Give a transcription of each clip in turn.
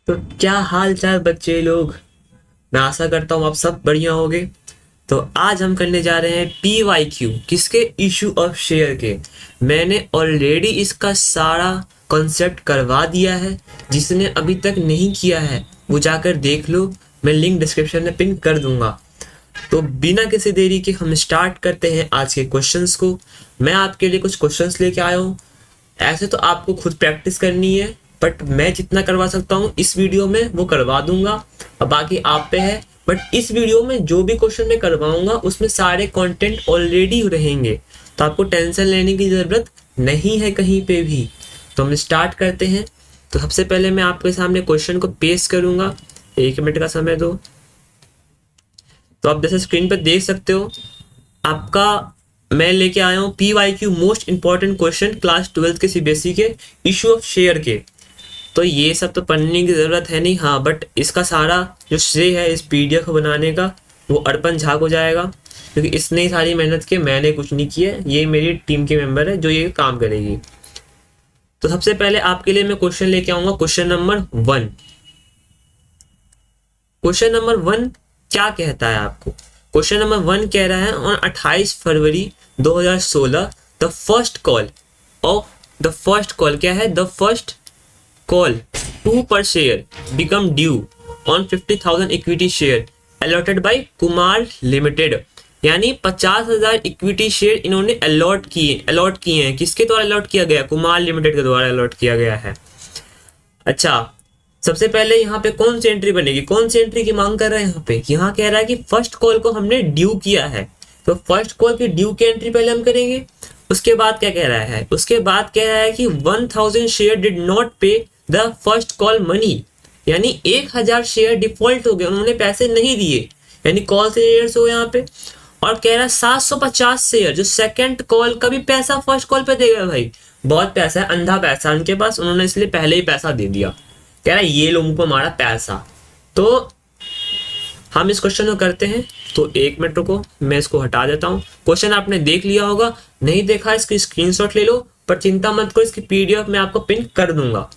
तो क्या हाल चाल बच्चे लोग। मैं आशा करता हूँ आप सब बढ़िया होंगे। तो आज हम करने जा रहे हैं PYQ किसके, इशू ऑफ शेयर के। मैंने ऑलरेडी इसका सारा कॉन्सेप्ट करवा दिया है। जिसने अभी तक नहीं किया है वो जाकर देख लो, मैं लिंक डिस्क्रिप्शन में पिन कर दूंगा। तो बिना किसी देरी के हम स्टार्ट करते हैं आज के क्वेश्चंस को। मैं आपके लिए कुछ क्वेश्चंस लेके आया हूँ। ऐसे तो आपको खुद प्रैक्टिस करनी है, बट मैं जितना करवा सकता हूँ इस वीडियो में वो करवा दूंगा, और बाकी आप पे है। बट इस वीडियो में जो भी क्वेश्चन मैं करवाऊंगा उसमें सारे कंटेंट ऑलरेडी रहेंगे, तो आपको टेंशन लेने की ज़रूरत नहीं है कहीं पे भी। तो हम स्टार्ट करते हैं। तो सबसे पहले मैं आपके सामने क्वेश्चन को पेश करूंगा। 1 मिनट का समय दो। तो आप जैसे स्क्रीन पर देख सकते हो, आपका मैं लेके आया हूँ PYQ most important question class 12 के CBSE के, इशू ऑफ शेयर के। तो ये सब तो पढ़ने की ज़रूरत है नहीं, हाँ, बट इसका सारा जो श्रेय है इस PDF को बनाने का वो अर्पण झा को जाएगा, क्योंकि इसने ही सारी मेहनत की, मैंने कुछ नहीं किया। ये मेरी टीम के मेंबर है जो ये काम करेगी। तो सबसे पहले आपके लिए मैं क्वेश्चन लेके आऊंगा, क्वेश्चन नंबर 1। क्वेश्चन नंबर 1 क्या कहता है आपको? क्वेश्चन नंबर 1 कह रहा है on 28 February 2016 the first call of the first call क्या है, the first call 2 per share become due on 50,000 equity share allotted by Kumar limited. यानी 50,000 इक्विटी शेयर इन्होंने अलॉट किए हैं। किसके द्वारा अलॉट किया गया? कुमार लिमिटेड के द्वारा अलॉट किया गया है। अच्छा, सबसे पहले यहाँ पे कौन सी एंट्री बनेगी, कौन सी एंट्री की मांग कर रहा है यहाँ पे? यहाँ कह रहा है कि फर्स्ट कॉल को हमने ड्यू किया है, तो फर्स्ट कॉल की ड्यू की एंट्री पहले हम करेंगे। उसके बाद क्या कह रहा है? उसके बाद कह रहा है कि 1000 शेयर डिड नॉट पे द फर्स्ट कॉल मनी। यानी 1000 शेयर डिफॉल्ट हो गए, उन्होंने पैसे नहीं दिए, यानी कॉल शेयर्स हो यहाँ पे। और कह रहा है 750 शेयर जो सेकंड कॉल का भी पैसा फर्स्ट कॉल पे देगा। भाई बहुत पैसा है, अंधा पैसा उनके पास, उन्होंने इसलिए पहले ही पैसा दे दिया। कह रहा है ये लोगों को हमारा पैसा। तो हम इस क्वेश्चन को करते हैं। तो 1 मिनट रुको, मैं इसको हटा देता हूँ। क्वेश्चन आपने देख लिया होगा, नहीं देखा इसकी स्क्रीनशॉट ले लो, पर चिंता मत करो, इसकी PDF मैं आपको पिन कर दूंगा।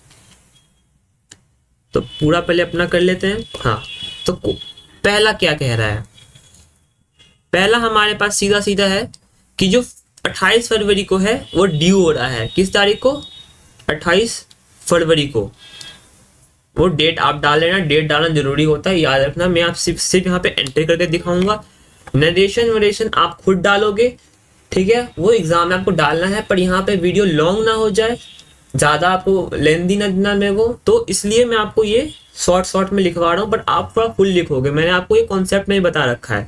तो पूरा पहले अपना कर लेते हैं। हाँ, तो पहला क्या कह रहा है? पहला हमारे पास सीधा सीधा है कि जो 28 फरवरी को है वो ड्यू हो रहा है। किस तारीख को? 28 फरवरी को। वो डेट आप डाल लेना, डेट डालना जरूरी होता है, याद रखना। मैं आप सिर्फ यहाँ पे एंट्री करके दिखाऊंगा। नरेशन वरेशन आप खुद डालोगे, ठीक है, वो एग्जाम में आपको डालना है। पर यहाँ पे वीडियो लॉन्ग ना हो जाए, ज़्यादा आपको लेंदी ना देना मेरे को, तो इसलिए मैं आपको ये शॉर्ट में लिखवा रहा हूँ। बट आप थोड़ा फुल लिखोगे, मैंने आपको ये कॉन्सेप्ट में ही बता रखा है।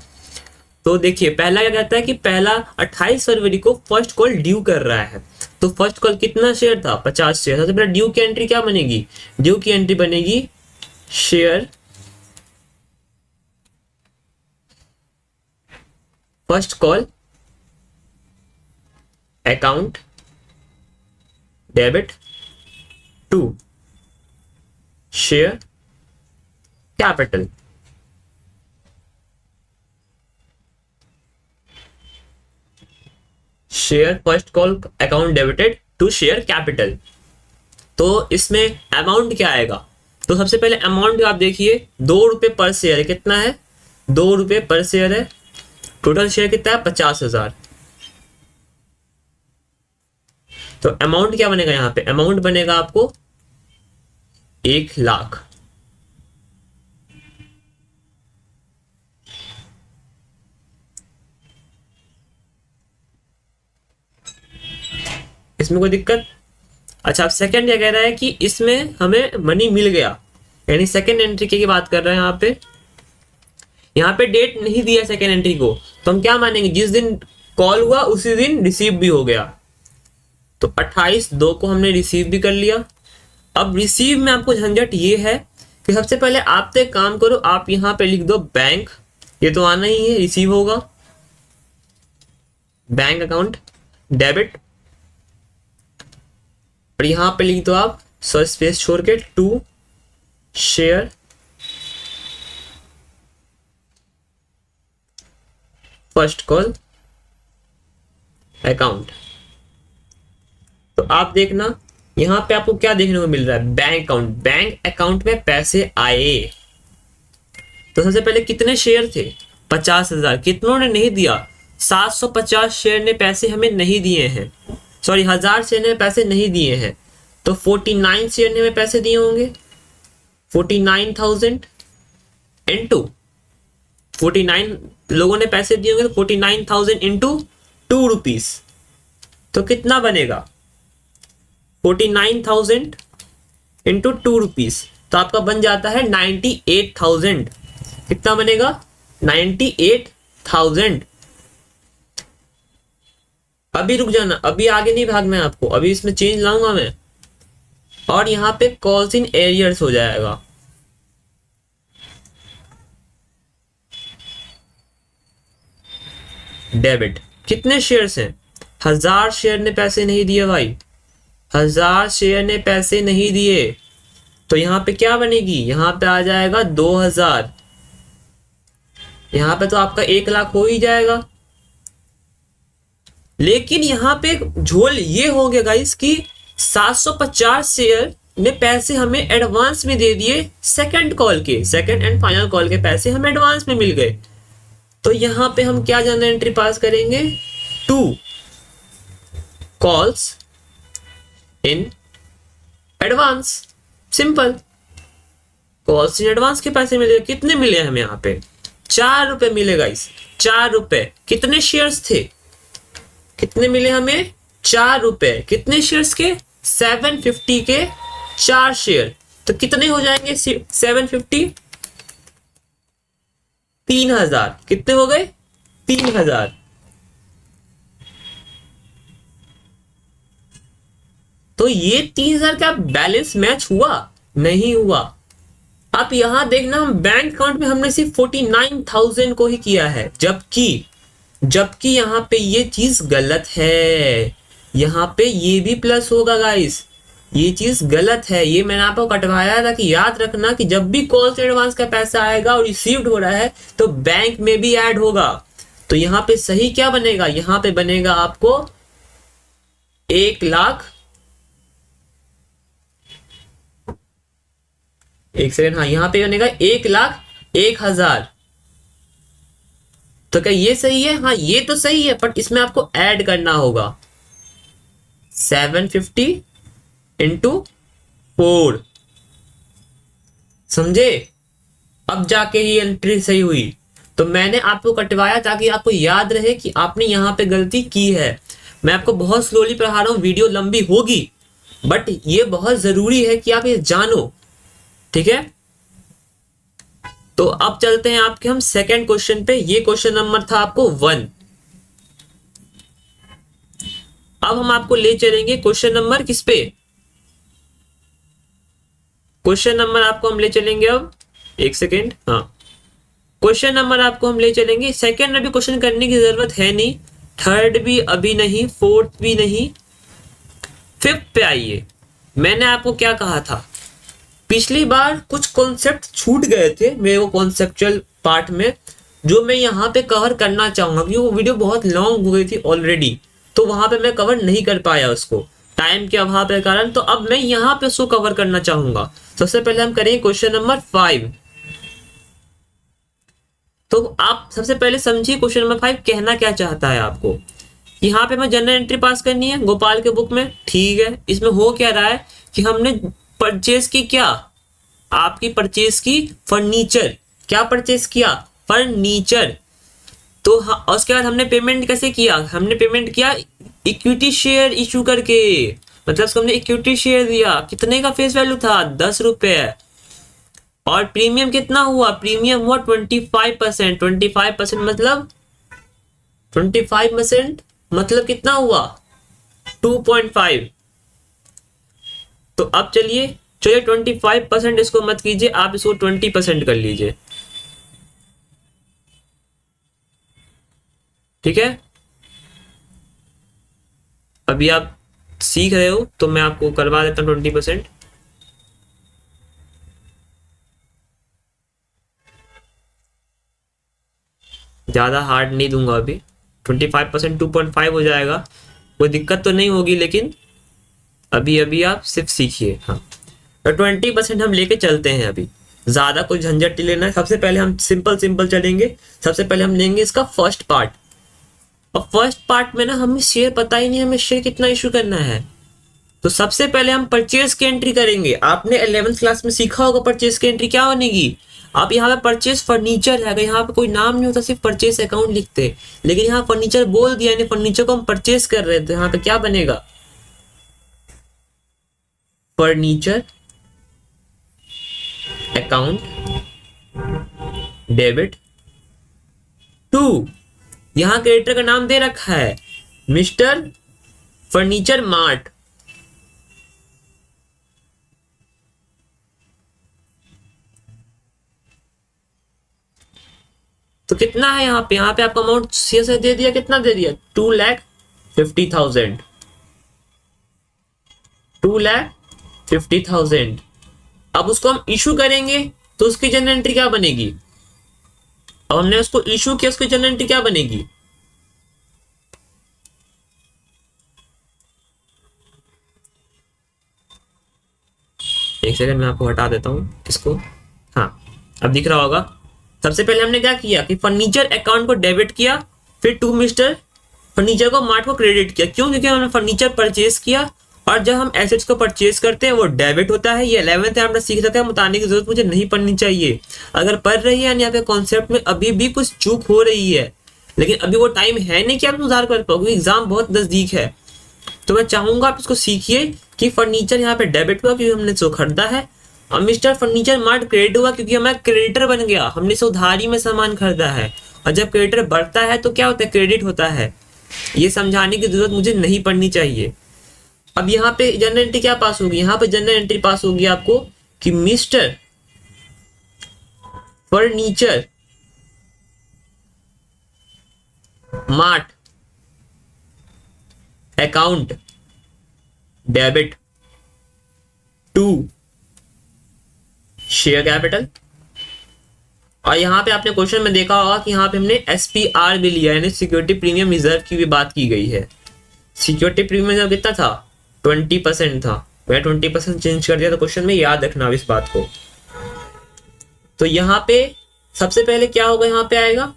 तो देखिए पहला क्या कहता है कि पहला 28 फरवरी को फर्स्ट कॉल ड्यू कर रहा है। तो फर्स्ट कॉल कितना शेयर था? 50 शेयर। सबसे पहले ड्यू की एंट्री क्या बनेगी? ड्यू की एंट्री बनेगी share first call account debit to share capital. Share first call account debited to share capital. तो इसमें अमाउंट क्या आएगा? तो सबसे पहले अमाउंट आप देखिए, 2 रुपए पर शेयर है। कितना है? 2 रुपए पर शेयर है। टोटल शेयर कितना है? 50,000। तो अमाउंट क्या बनेगा यहाँ पे? अमाउंट बनेगा आपको 1 लाख। इसमें कोई दिक्कत? अच्छा, अब सेकंड क्या कह रहा है कि इसमें हमें मनी मिल गया, यानी सेकंड एंट्री की बात कर रहे हैं यहाँ पे। यहाँ पे डेट नहीं दिया सेकंड एंट्री को, तो हम क्या मानेंगे? जिस दिन कॉल हुआ उसी दिन रिसीव भी हो गया। तो 28/2 को हमने रिसीव भी कर लिया। अब रिसीव में आपको झंझट ये है कि सबसे पहले आप तो एक काम करो, आप यहाँ पे लिख दो बैंक, ये तो आना ही है, रिसीव होगा। बैंक अकाउंट डेबिट, और यहां पे लिख दो आप स्पेस छोड़ के to share first call account. तो आप देखना यहाँ पे आपको क्या देखने को मिल रहा है, बैंक अकाउंट, बैंक अकाउंट में पैसे आए। तो सबसे पहले कितने शेयर थे, 50,000, कितनों ने नहीं दिया, 750 शेयर ने पैसे हमें नहीं दिए हैं, सॉरी 1000 शेयर ने पैसे नहीं दिए हैं। तो 49 शेयर ने हमें पैसे दिए होंगे, 49,000 इंटू 49 लोगों ने पैसे दिए होंगे, तो 49,000 इंटू 2 रुपीज, तो कितना बनेगा, 49,000 इंटू 2 रुपीज, तो आपका बन जाता है 98,000। कितना बनेगा, 98,000। अभी रुक जाना, अभी आगे नहीं भागना है आपको, अभी इसमें चेंज लाऊंगा मैं, और यहाँ पे कॉल्स इन एरियर्स हो जाएगा। डेबिट, कितने शेयर्स हैं, 1000 शेयर ने पैसे नहीं दिए भाई, 1000 शेयर ने पैसे नहीं दिए, तो यहाँ पे क्या बनेगी, यहाँ पे आ जाएगा 2000, यहाँ पे तो आपका 1 लाख हो ही जाएगा। लेकिन यहाँ पे झोल ये हो गया गाइस कि 750 शेयर ने पैसे हमें एडवांस में दे दिए, सेकंड कॉल के, सेकंड एंड फाइनल कॉल के पैसे हमें एडवांस में मिल गए। तो यहाँ पे हम क्या जनरल एंट्री पास करेंगे, 2 calls in advance, simple, calls in advance के पैसे मिले। कितने मिले हमें यहाँ पे, 4 रुपए मिले गाइस, 4 रुपए। कितने शेयर्स थे, कितने मिले हमें, 4 रुपए, कितने शेयर्स के, 750 के 4 शेयर, तो कितने हो जाएंगे 750, 3000, कितने हो गए, 3000। तो ये 3000 का बैलेंस मैच हुआ, नहीं हुआ। अब यहां देखना, हम बैंक अकाउंट में हमने सिर्फ 49,000 को ही किया है, जबकि यहां पे ये चीज गलत है, यहां पे ये भी प्लस होगा गाइस, ये चीज गलत है। ये मैंने आपको कटवाया था कि याद रखना कि जब भी कॉल से एडवांस का पैसा आएगा और रिसीव्ड हो रहा है तो बैंक में भी ऐड होगा। तो यहाँ पे सही क्या बनेगा, यहाँ पे बनेगा आपको 1 लाख, एक सेकेंड, हाँ यहाँ पे बनेगा 1,01,000। तो क्या ये सही है, हाँ ये तो सही है, बट इसमें आपको ऐड करना होगा 750 इंटू 4, समझे, अब जाके ये एंट्री सही हुई। तो मैंने आपको कटवाया ताकि आपको याद रहे कि आपने यहां पे गलती की है। मैं आपको बहुत स्लोली पढ़ा रहा हूं, वीडियो लंबी होगी, बट ये बहुत जरूरी है कि आप ये जानो, ठीक है। तो अब चलते हैं आपके हम सेकंड क्वेश्चन पे। ये क्वेश्चन नंबर था आपको 1। अब हम आपको ले चलेंगे क्वेश्चन नंबर किस पे, क्वेश्चन नंबर आपको हम ले चलेंगे अब, एक सेकेंड, हाँ क्वेश्चन नंबर आपको हम ले चलेंगे, सेकंड में भी क्वेश्चन करने की जरूरत है नहीं, थर्ड भी अभी नहीं, फोर्थ भी नहीं, फिफ्थ पे आइए। मैंने आपको क्या कहा था, पिछली बार कुछ कॉन्सेप्ट छूट गए थे मेरे को कॉन्सेप्चुअल पार्ट में, जो मैं यहाँ पे कवर करना चाहूंगा, क्योंकि वो वीडियो बहुत लॉन्ग हो गई थी ऑलरेडी, तो वहां पे मैं कवर नहीं कर पाया उसको टाइम के अभाव के कारण। तो अब मैं यहाँ पे उसको कवर करना चाहूंगा। सबसे पहले हम करेंगे क्वेश्चन नंबर 5। तो आप सबसे पहले समझिए क्वेश्चन नंबर 5 कहना क्या चाहता है आपको। यहाँ पे मैं जनरल एंट्री पास करनी है गोपाल के बुक में, ठीक है। इसमें हो क्या रहा है कि हमने परचेज की, क्या आपकी परचेज की फर्नीचर, क्या परचेज किया, फर्नीचर। तो उसके बाद हमने पेमेंट कैसे किया, हमने पेमेंट किया इक्विटी शेयर इशू करके, मतलब उसको हमने इक्विटी शेयर दिया। कितने का फेस वैल्यू था, 10 रुपए। और प्रीमियम कितना हुआ, प्रीमियम हुआ 25%। 25% मतलब 25% मतलब कितना हुआ, 2.5। तो अब चलिए 25% इसको मत कीजिए, आप इसको 20% कर लीजिए, ठीक है। अभी आप सीख रहे हो तो मैं आपको करवा देता हूं 20%। ज्यादा हार्ड नहीं दूंगा अभी, 25% 2.5 हो जाएगा, कोई दिक्कत तो नहीं होगी, लेकिन अभी अभी आप सिर्फ सीखिए। हाँ, तो 20% हम लेके चलते हैं। अभी ज्यादा कोई झंझट नहीं लेना है। सबसे पहले हम सिंपल सिंपल चलेंगे। सबसे पहले हम लेंगे इसका फर्स्ट पार्ट। और फर्स्ट पार्ट में ना हमें शेयर पता ही नहीं, हमें शेयर कितना इशू करना है। तो सबसे पहले हम परचेज की एंट्री करेंगे। आपने 11th क्लास में सीखा होगा परचेज की एंट्री क्या बनेगी। आप यहाँ पे परचेज फर्नीचर है, यहाँ पे कोई नाम नहीं होता, सिर्फ परचेज अकाउंट लिखते, लेकिन यहाँ फर्नीचर बोल दिया, यानी फर्नीचर को हम परचेज कर रहे हैं। तो यहाँ पे क्या बनेगा, फर्नीचर अकाउंट डेबिट टू, यहां क्रेडिटर का नाम दे रखा है मिस्टर फर्नीचर मार्ट। तो कितना है यहाँ पे आपका अमाउंट शेयर से दे दिया, कितना दे दिया, 2,50,000, 2,50,000। अब उसको हम इशू करेंगे तो उसकी जनरल एंट्री क्या बनेगी। अब हमने उसको इशू किया, उसकी जनरल एंट्री क्या बनेगी, एक सेकंड मैं आपको हटा देता हूं इसको। हाँ, अब दिख रहा होगा। सबसे पहले हमने क्या किया कि फर्नीचर अकाउंट को डेबिट किया, फिर टू मिस्टर फर्नीचर को मार्ट को क्रेडिट किया। क्यों, क्योंकि हमने फर्नीचर परचेज किया, और जब हम एसेट्स को परचेज करते हैं वो डेबिट होता है। ये 11th है, हमने सीख रखा है, बताने की जरूरत मुझे नहीं पड़नी चाहिए। अगर पढ़ रही है यानी आपके कॉन्सेप्ट में अभी भी कुछ चूक हो रही है, लेकिन अभी वो टाइम है नहीं कि आप सुधार कर पाओगे, एग्जाम बहुत नजदीक है। तो मैं चाहूंगा आप इसको सीखिए कि फर्नीचर यहाँ पे डेबिट हुआ क्योंकि हमने इसको खरीदा है, और मिस्टर फर्नीचर मार्ट क्रेडिट हुआ क्योंकि हमारा क्रेडिटर बन गया, हमने इसे उधारी में सामान खरीदा है। और जब क्रेडिटर बढ़ता है तो क्या होता है, क्रेडिट होता है। ये समझाने की जरूरत मुझे नहीं पड़नी चाहिए। अब यहाँ पे जनरल एंट्री क्या पास होगी, यहाँ पे जनरल एंट्री पास होगी आपको कि Mr furniture mart account debit to share capital. और यहाँ पे आपने क्वेश्चन में देखा होगा कि यहाँ पे हमने SPR भी लिया, यानी सिक्योरिटी प्रीमियम रिजर्व की भी बात की गई है। सिक्योरिटी प्रीमियम कितना था, 20% था। मैं 20% चेंज कर दिया तो क्वेश्चन में याद रखना इस बात को। तो यहाँ पे सबसे पहले क्या होगा, यहाँ पे आएगा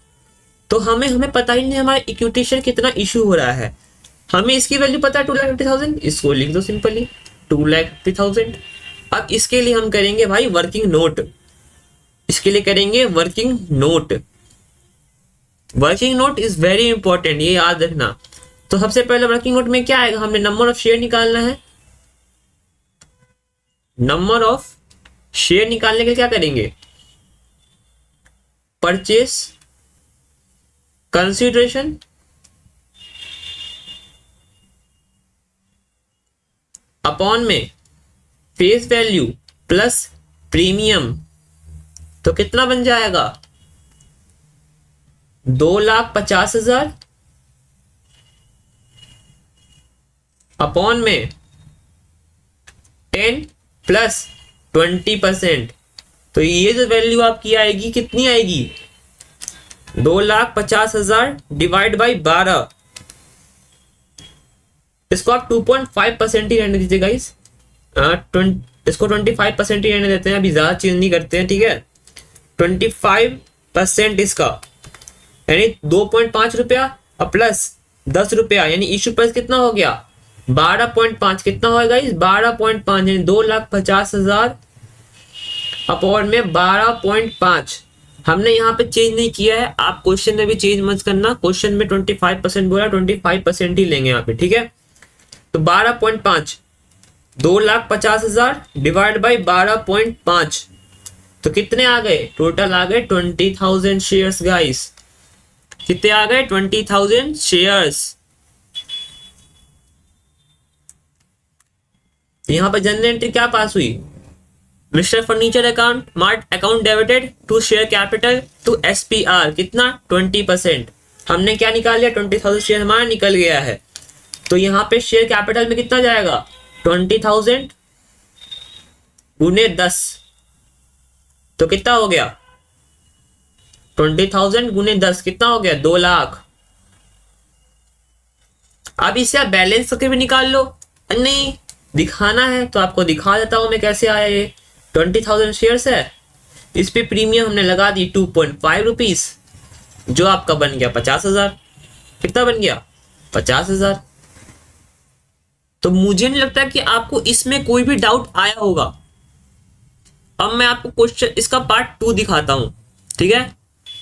तो हमें पता ही नहीं हमारा इक्विटी शेयर कितना इशू हो रहा है। हमें इसकी वैल्यू पता है 2,50,000, इसको लिख दो सिंपली 2,50,000। अब इसके लिए हम करेंगे भाई वर्किंग नोट, इसके लिए करेंगे working note. Working note is very important, ये याद रखना। तो सबसे पहले वर्किंग नोट में क्या आएगा, हमने नंबर ऑफ शेयर निकालना है। नंबर ऑफ शेयर निकालने के लिए क्या करेंगे, परचेस कंसिडरेशन अपॉन में फेस वैल्यू प्लस प्रीमियम। तो कितना बन जाएगा, 2,50,000 अपॉन में 10 प्लस 20%। तो ये जो वैल्यू आपकी आएगी कितनी आएगी, 2,50,000 डिवाइड बाई 12। इसको आप 2.5% ही रहने दीजिए गाइस, इसको 25% ही रहने देते हैं, अभी ज्यादा चेंज नहीं करते हैं, ठीक है। 25% इसका यानी 2.5 रुपया और प्लस 10 रुपया, यानी इशू प्राइस कितना हो गया, 12.5। कितना होगा गाइस, 12.5, यानी 2,50,000 अपॉन में 12.5। हमने यहाँ पे चेंज नहीं किया है, आप क्वेश्चन में भी चेंज मत करना। क्वेश्चन में 25% बोला, 25% ही लेंगे यहाँ पे, ठीक है। तो 12.5, 2,50,000 डिवाइड बाई 12.5, तो कितने आ गए, टोटल आ गए 20,000 शेयर्स गाइस। कितने आ गए, 20,000 शेयर्स। यहां पर जनरल एंट्री क्या पास हुई, Mr furniture account mart account debited to share capital to SPR, कितना 20%। हमने क्या निकाल लिया, 20,000 शेयर हमारा निकल गया है। तो यहाँ पे शेयर कैपिटल में कितना जाएगा, 20,000 गुने 10, तो कितना हो गया, 20,000 गुने 10 कितना हो गया, 2 लाख। अब इसे आप बैलेंस करके भी निकाल लो, नहीं दिखाना है तो आपको दिखा देता हूं मैं कैसे आया ये। 20,000 शेयर्स है, इस पे प्रीमियम हमने लगा दी 2.5 रुपीज, जो आपका बन गया 50,000। कितना बन गया? 50,000। तो मुझे नहीं लगता कि आपको इसमें कोई भी डाउट आया होगा। अब मैं आपको क्वेश्चन इसका पार्ट 2 दिखाता हूं, ठीक है।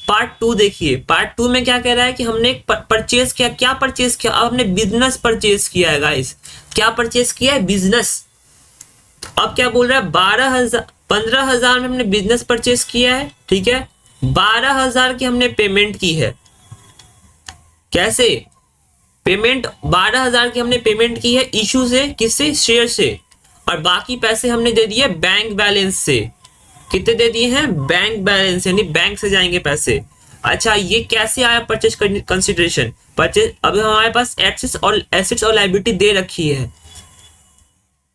पार्ट 2 देखिए, पार्ट 2 में क्या कह रहा है कि हमने एक परचेज किया। क्या परचेज किया? अब हमने बिजनेस परचेज किया है गाइस। क्या परचेज किया है? बिजनेस। अब क्या बोल रहा है? 15,000 में हमने बिजनेस परचेज किया है, ठीक है। 12,000 की हमने पेमेंट की है। कैसे पेमेंट? 12,000 की हमने पेमेंट की है इशू से, किससे? शेयर से। और बाकी पैसे हमने दे दिए बैंक बैलेंस से। कितने दे दिए हैं? बैंक बैलेंस, यानी बैंक से जाएंगे पैसे। अच्छा, ये कैसे आया परचेज कंसिडरेशन? परचेज, अब हमारे पास एसेट्स और लायबिलिटी दे रखी है।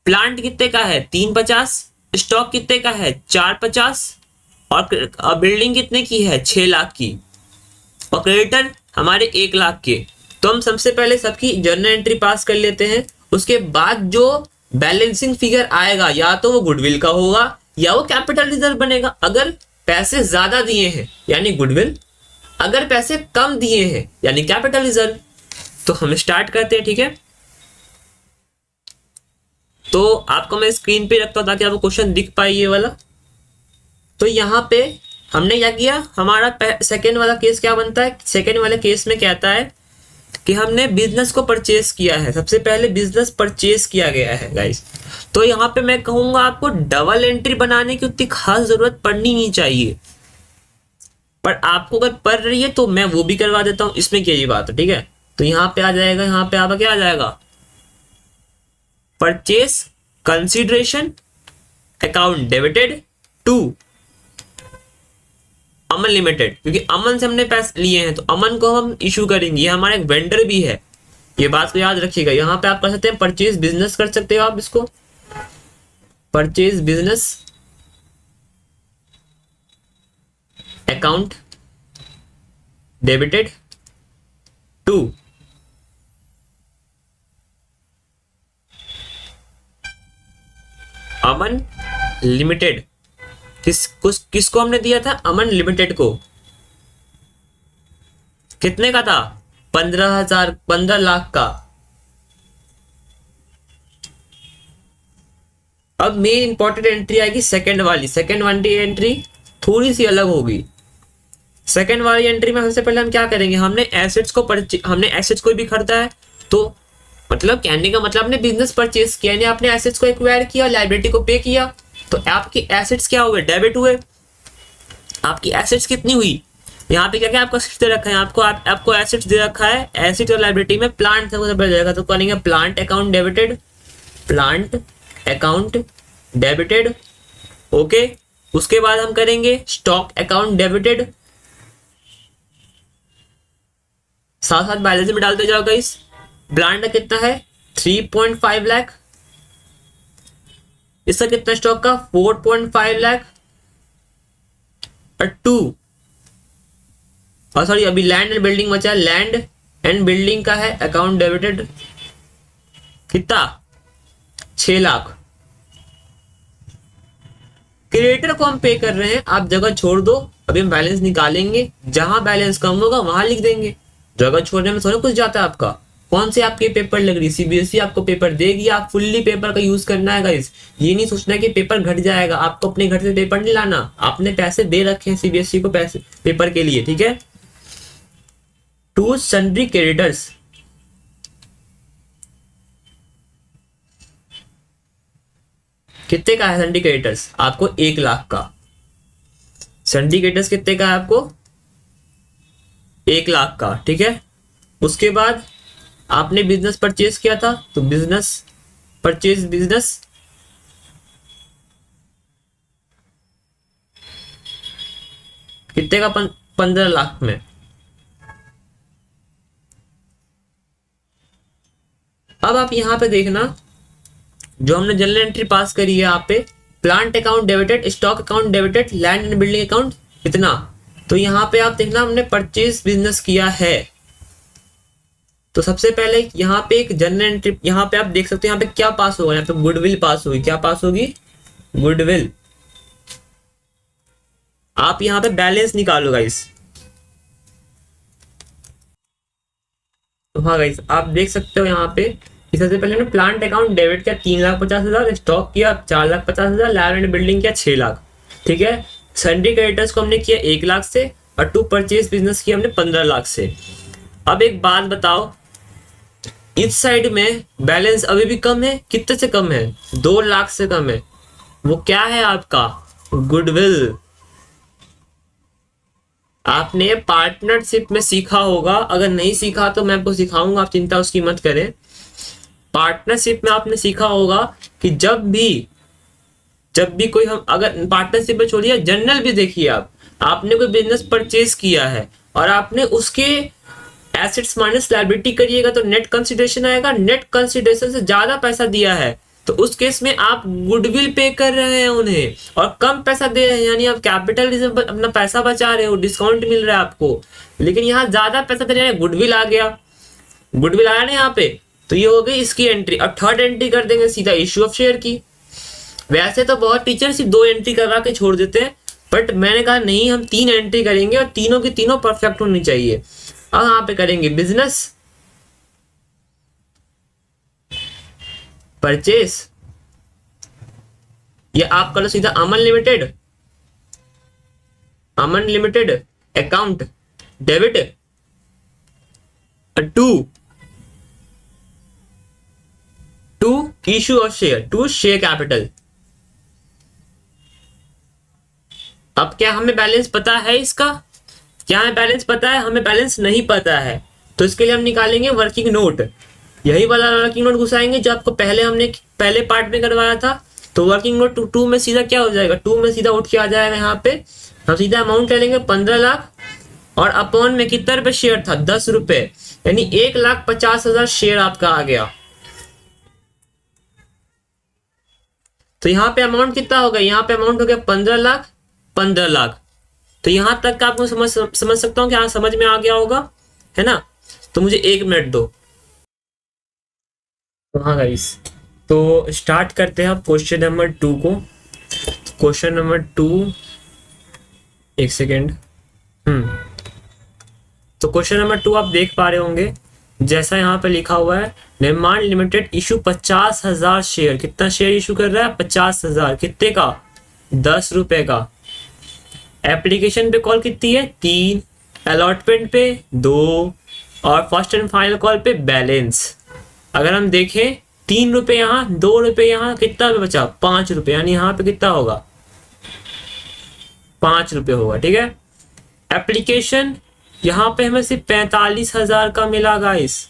प्लांट कितने का है? 350। स्टॉक कितने का है? 450। और बिल्डिंग कितने की है? 6 लाख की। और क्रेडिटर हमारे 1 लाख के। तो हम सबसे पहले सबकी जर्नल एंट्री पास कर लेते हैं। उसके बाद जो बैलेंसिंग फिगर आएगा, या तो वो गुडविल का होगा या वो कैपिटल रिजर्व बनेगा। अगर पैसे ज्यादा दिए हैं यानी गुडविल, अगर पैसे कम दिए हैं यानी कैपिटल रिजर्व। तो हम स्टार्ट करते हैं, ठीक है। तो आपको मैं स्क्रीन पे रखता हूं ताकि आपको क्वेश्चन दिख पाए ये वाला। तो यहाँ पे हमने क्या किया, हमारा सेकेंड वाला केस क्या बनता है? सेकेंड वाले केस में कहता है कि हमने बिजनेस को परचेस किया है। सबसे पहले बिजनेस परचेस किया गया है गाइस। तो यहाँ पे मैं कहूंगा आपको डबल एंट्री बनाने की उतनी खास जरूरत पड़नी नहीं चाहिए, पर आपको अगर पड़ रही है तो मैं वो भी करवा देता हूं, इसमें क्या बात है, ठीक है। तो यहाँ पे आ जाएगा, यहाँ पे आपका क्या आ जाएगा? Purchase consideration account debited to Aman limited, क्योंकि अमन से हमने पैसे लिए हैं तो अमन को हम इशू करेंगे। ये हमारा एक वेंडर भी है, ये बात को याद रखिएगा। यहाँ पे आप कर सकते हैं परचेज बिजनेस, कर सकते हो आप इसको purchase business account debited to Aman limited. किसको हमने दिया था? अमन लिमिटेड को। कितने का था? 15,000, 15 लाख का। अब मेन इंपॉर्टेंट एंट्री आएगी सेकंड वाली। सेकंड वाली एंट्री थोड़ी सी अलग होगी। सेकंड वाली एंट्री में सबसे पहले हम क्या करेंगे, हमने एसेट्स को भी खरीदा है। तो मतलब कहने का मतलब हमने बिजनेस परचेज किया, यानी आपने एसेट्स को एक्वायर किया, लायबिलिटी को पे किया, तो आपकी एसेट्स क्या हुए? डेबिट हुए। आपकी एसेट्स कितनी हुई? यहाँ पे क्या क्या आपको एसेट्स दे रखा है? आपको एसेट्स दे रखा है। एसेट और लायबिलिटी में प्लांट सबसे पहले जाएगा, तो करेंगे plant account debited, plant account debited, okay. उसके बाद हम करेंगे स्टॉक अकाउंट डेबिटेड, साथ साथ बैलेंस में डालते जाओ गाइस। प्लांट का कितना है? 3.5 लाख। इसका कितना स्टॉक का? 4.5 लाख। और 2 और सॉरी अभी लैंड एंड बिल्डिंग बचा। लैंड एंड बिल्डिंग का है अकाउंट डेबिटेड, कितना? 6 लाख। क्रिएटर को हम पे कर रहे हैं, आप जगह छोड़ दो, अभी हम बैलेंस निकालेंगे, जहां बैलेंस कम होगा वहां लिख देंगे। जगह छोड़ने में थोड़ा कुछ जाता है आपका। कौन से आपके पेपर लग रही? सीबीएसई आपको पेपर देगी, आप फुल्ली पेपर का यूज करना है गाइस। ये नहीं सोचना है कि पेपर घट जाएगा, आपको अपने घर से पेपर नहीं लाना। आपने पैसे दे रखे हैं सीबीएसई को पैसे पेपर के लिए, ठीक है। टू सन्ड्री क्रेडिटर्स, कितने का है सन्ड्री क्रेडिटर्स? आपको 1 लाख का। सन्ड्री क्रेडिटर्स कितने का है आपको? 1 लाख का, ठीक है। उसके बाद आपने बिजनेस परचेज किया था, तो बिजनेस परचेज बिजनेस कितने का? 15 लाख में। अब आप यहां पे देखना, जो हमने जनरल एंट्री पास करी है यहाँ पे, plant account debited, stock account debited, land and building account कितना। तो यहाँ पे आप देखना हमने परचेज बिजनेस किया है, तो सबसे पहले यहाँ पे एक जनरल एंट्री, यहाँ पे आप देख सकते हो यहाँ पे क्या पास होगा, यहाँ पे गुडविल पास होगी। क्या पास होगी? गुडविल। आप यहाँ पे बैलेंस निकालो गाइस। तो हाँ गाइस, आप देख सकते हो यहाँ पे कि सबसे पहले हमने प्लांट अकाउंट डेबिट किया 3,50,000, स्टॉक किया 4,50,000, लैंड एंड बिल्डिंग किया 6 लाख। ठीक है। सन्ड्री क्रेडिटर्स को हमने किया 1 लाख से, और टू परचेज बिजनेस किया हमने 15 लाख से। अब एक बात बताओ, इस साइड में बैलेंस अभी भी कम है। कितने से कम है? 2 लाख से कम है। वो क्या है? आपका गुडविल। आपने पार्टनरशिप में सीखा होगा, अगर नहीं सीखा तो मैं आपको सिखाऊंगा, आप चिंता उसकी मत करें। पार्टनरशिप में आपने सीखा होगा कि जब भी कोई हम, अगर पार्टनरशिप में छोड़िए, जनरल भी देखिए, आपने कोई बिजनेस परचेज किया है और आपने उसके एसेट्स माइनस लायबिलिटी करिएगा तो नेट कंसिडरेशन आएगा। नेट कंसिडरेशन से ज्यादा पैसा दिया है तो उस केस में आप गुडविल पे कर रहे हैं उन्हें, और कम पैसा दे रहे हैं, यानी आप कैपिटल रिजर्व अपना पैसा बचा रहे हो, डिस्काउंट मिल रहा है आपको। लेकिन यहाँ ज्यादा पैसा दे रहे हैं, गुडविल आ गया, गुडविल आया ना यहाँ पे, तो ये हो गई इसकी एंट्री। अब थर्ड एंट्री कर देंगे सीधा इश्यू ऑफ शेयर की। वैसे तो बहुत टीचर सिर्फ 2 एंट्री करवा के छोड़ देते हैं, बट मैंने कहा नहीं, हम 3 एंट्री करेंगे और तीनों की तीनों परफेक्ट होनी चाहिए। अब यहाँ पे करेंगे बिजनेस परचेस, ये आप करो सीधा Aman limited account debit to issue of share to share capital. अब क्या हमें बैलेंस पता है इसका? क्या हमें बैलेंस पता है? हमें बैलेंस नहीं पता है, तो इसके लिए हम निकालेंगे वर्किंग नोट। यही वाला वर्किंग नोट घुसाएंगे जो आपको हमने पहले पार्ट में करवाया था। तो वर्किंग नोट 2 में सीधा क्या हो जाएगा? 2 में सीधा उठ के आ जाएगा। यहाँ पे हम सीधा अमाउंट ले लेंगे 15 लाख, और अपॉन में कितना रुपए शेयर था? 10 रुपए, यानी 1,50,000 शेयर आपका आ गया। तो यहाँ पे अमाउंट कितना हो गया? यहाँ पे अमाउंट हो गया 15 लाख। तो यहां तक का आपको समझ सकता हूं कि हाँ समझ में आ गया होगा, है ना? तो मुझे 1 मिनट दो। तो हाँ गाइस, तो स्टार्ट करते हैं अब क्वेश्चन नंबर 2 को। क्वेश्चन नंबर 2, एक सेकेंड। तो क्वेश्चन नंबर 2 आप देख पा रहे होंगे, जैसा यहाँ पे लिखा हुआ है, निर्माण लिमिटेड इशू 50,000 शेयर। कितना शेयर इशू कर रहा है? 50,000। कितने का? 10 रुपए का। एप्लीकेशन पे कॉल कितनी है? 3, अलॉटमेंट पे 2, और फर्स्ट एंड फाइनल कॉल पे बैलेंस। अगर हम देखें 3 रुपए यहाँ, 2 रुपए यहाँ, कितना पे बचा? 5 रुपए, यानी यहाँ पे कितना होगा? 5 रुपए होगा। ठीक है। एप्लीकेशन यहाँ पे हमें सिर्फ 45,000 का मिला गाइस।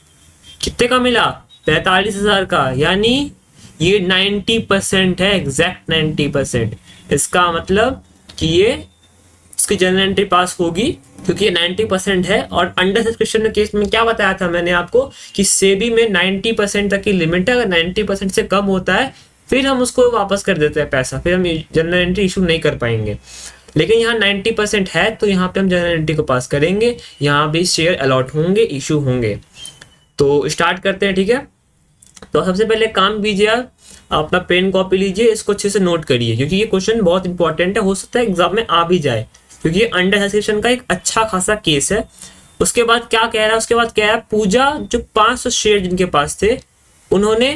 कितने का मिला? 45,000 का, यानी ये 90% है, एग्जैक्ट 90%। इसका मतलब कि ये इसकी जनरल एंट्री पास होगी क्योंकि ये 90% है। और अंडर सब्सक्रिप्शन केस में क्या बताया था मैंने आपको कि सेबी में 90% तक की लिमिट है। अगर 90% से कम होता है फिर हम उसको वापस कर देते हैं पैसा, फिर हम जनरल एंट्री इशू नहीं कर पाएंगे। लेकिन यहाँ 90% है तो यहाँ पे हम जनरल एंट्री को पास करेंगे, यहाँ भी शेयर अलॉट होंगे, इशू होंगे। तो स्टार्ट करते हैं। ठीक है। तो सबसे पहले काम कीजिए, आप अपना पेन कॉपी लीजिए, इसको अच्छे से नोट करिए क्योंकि ये क्वेश्चन बहुत इंपॉर्टेंट है, हो सकता है एग्जाम में आ भी जाए क्योंकि अंडर सब्सक्रिप्शन का एक अच्छा खासा केस है। उसके बाद क्या कह रहा है? उसके बाद क्या है? पूजा जो 500 शेयर जिनके पास थे उन्होंने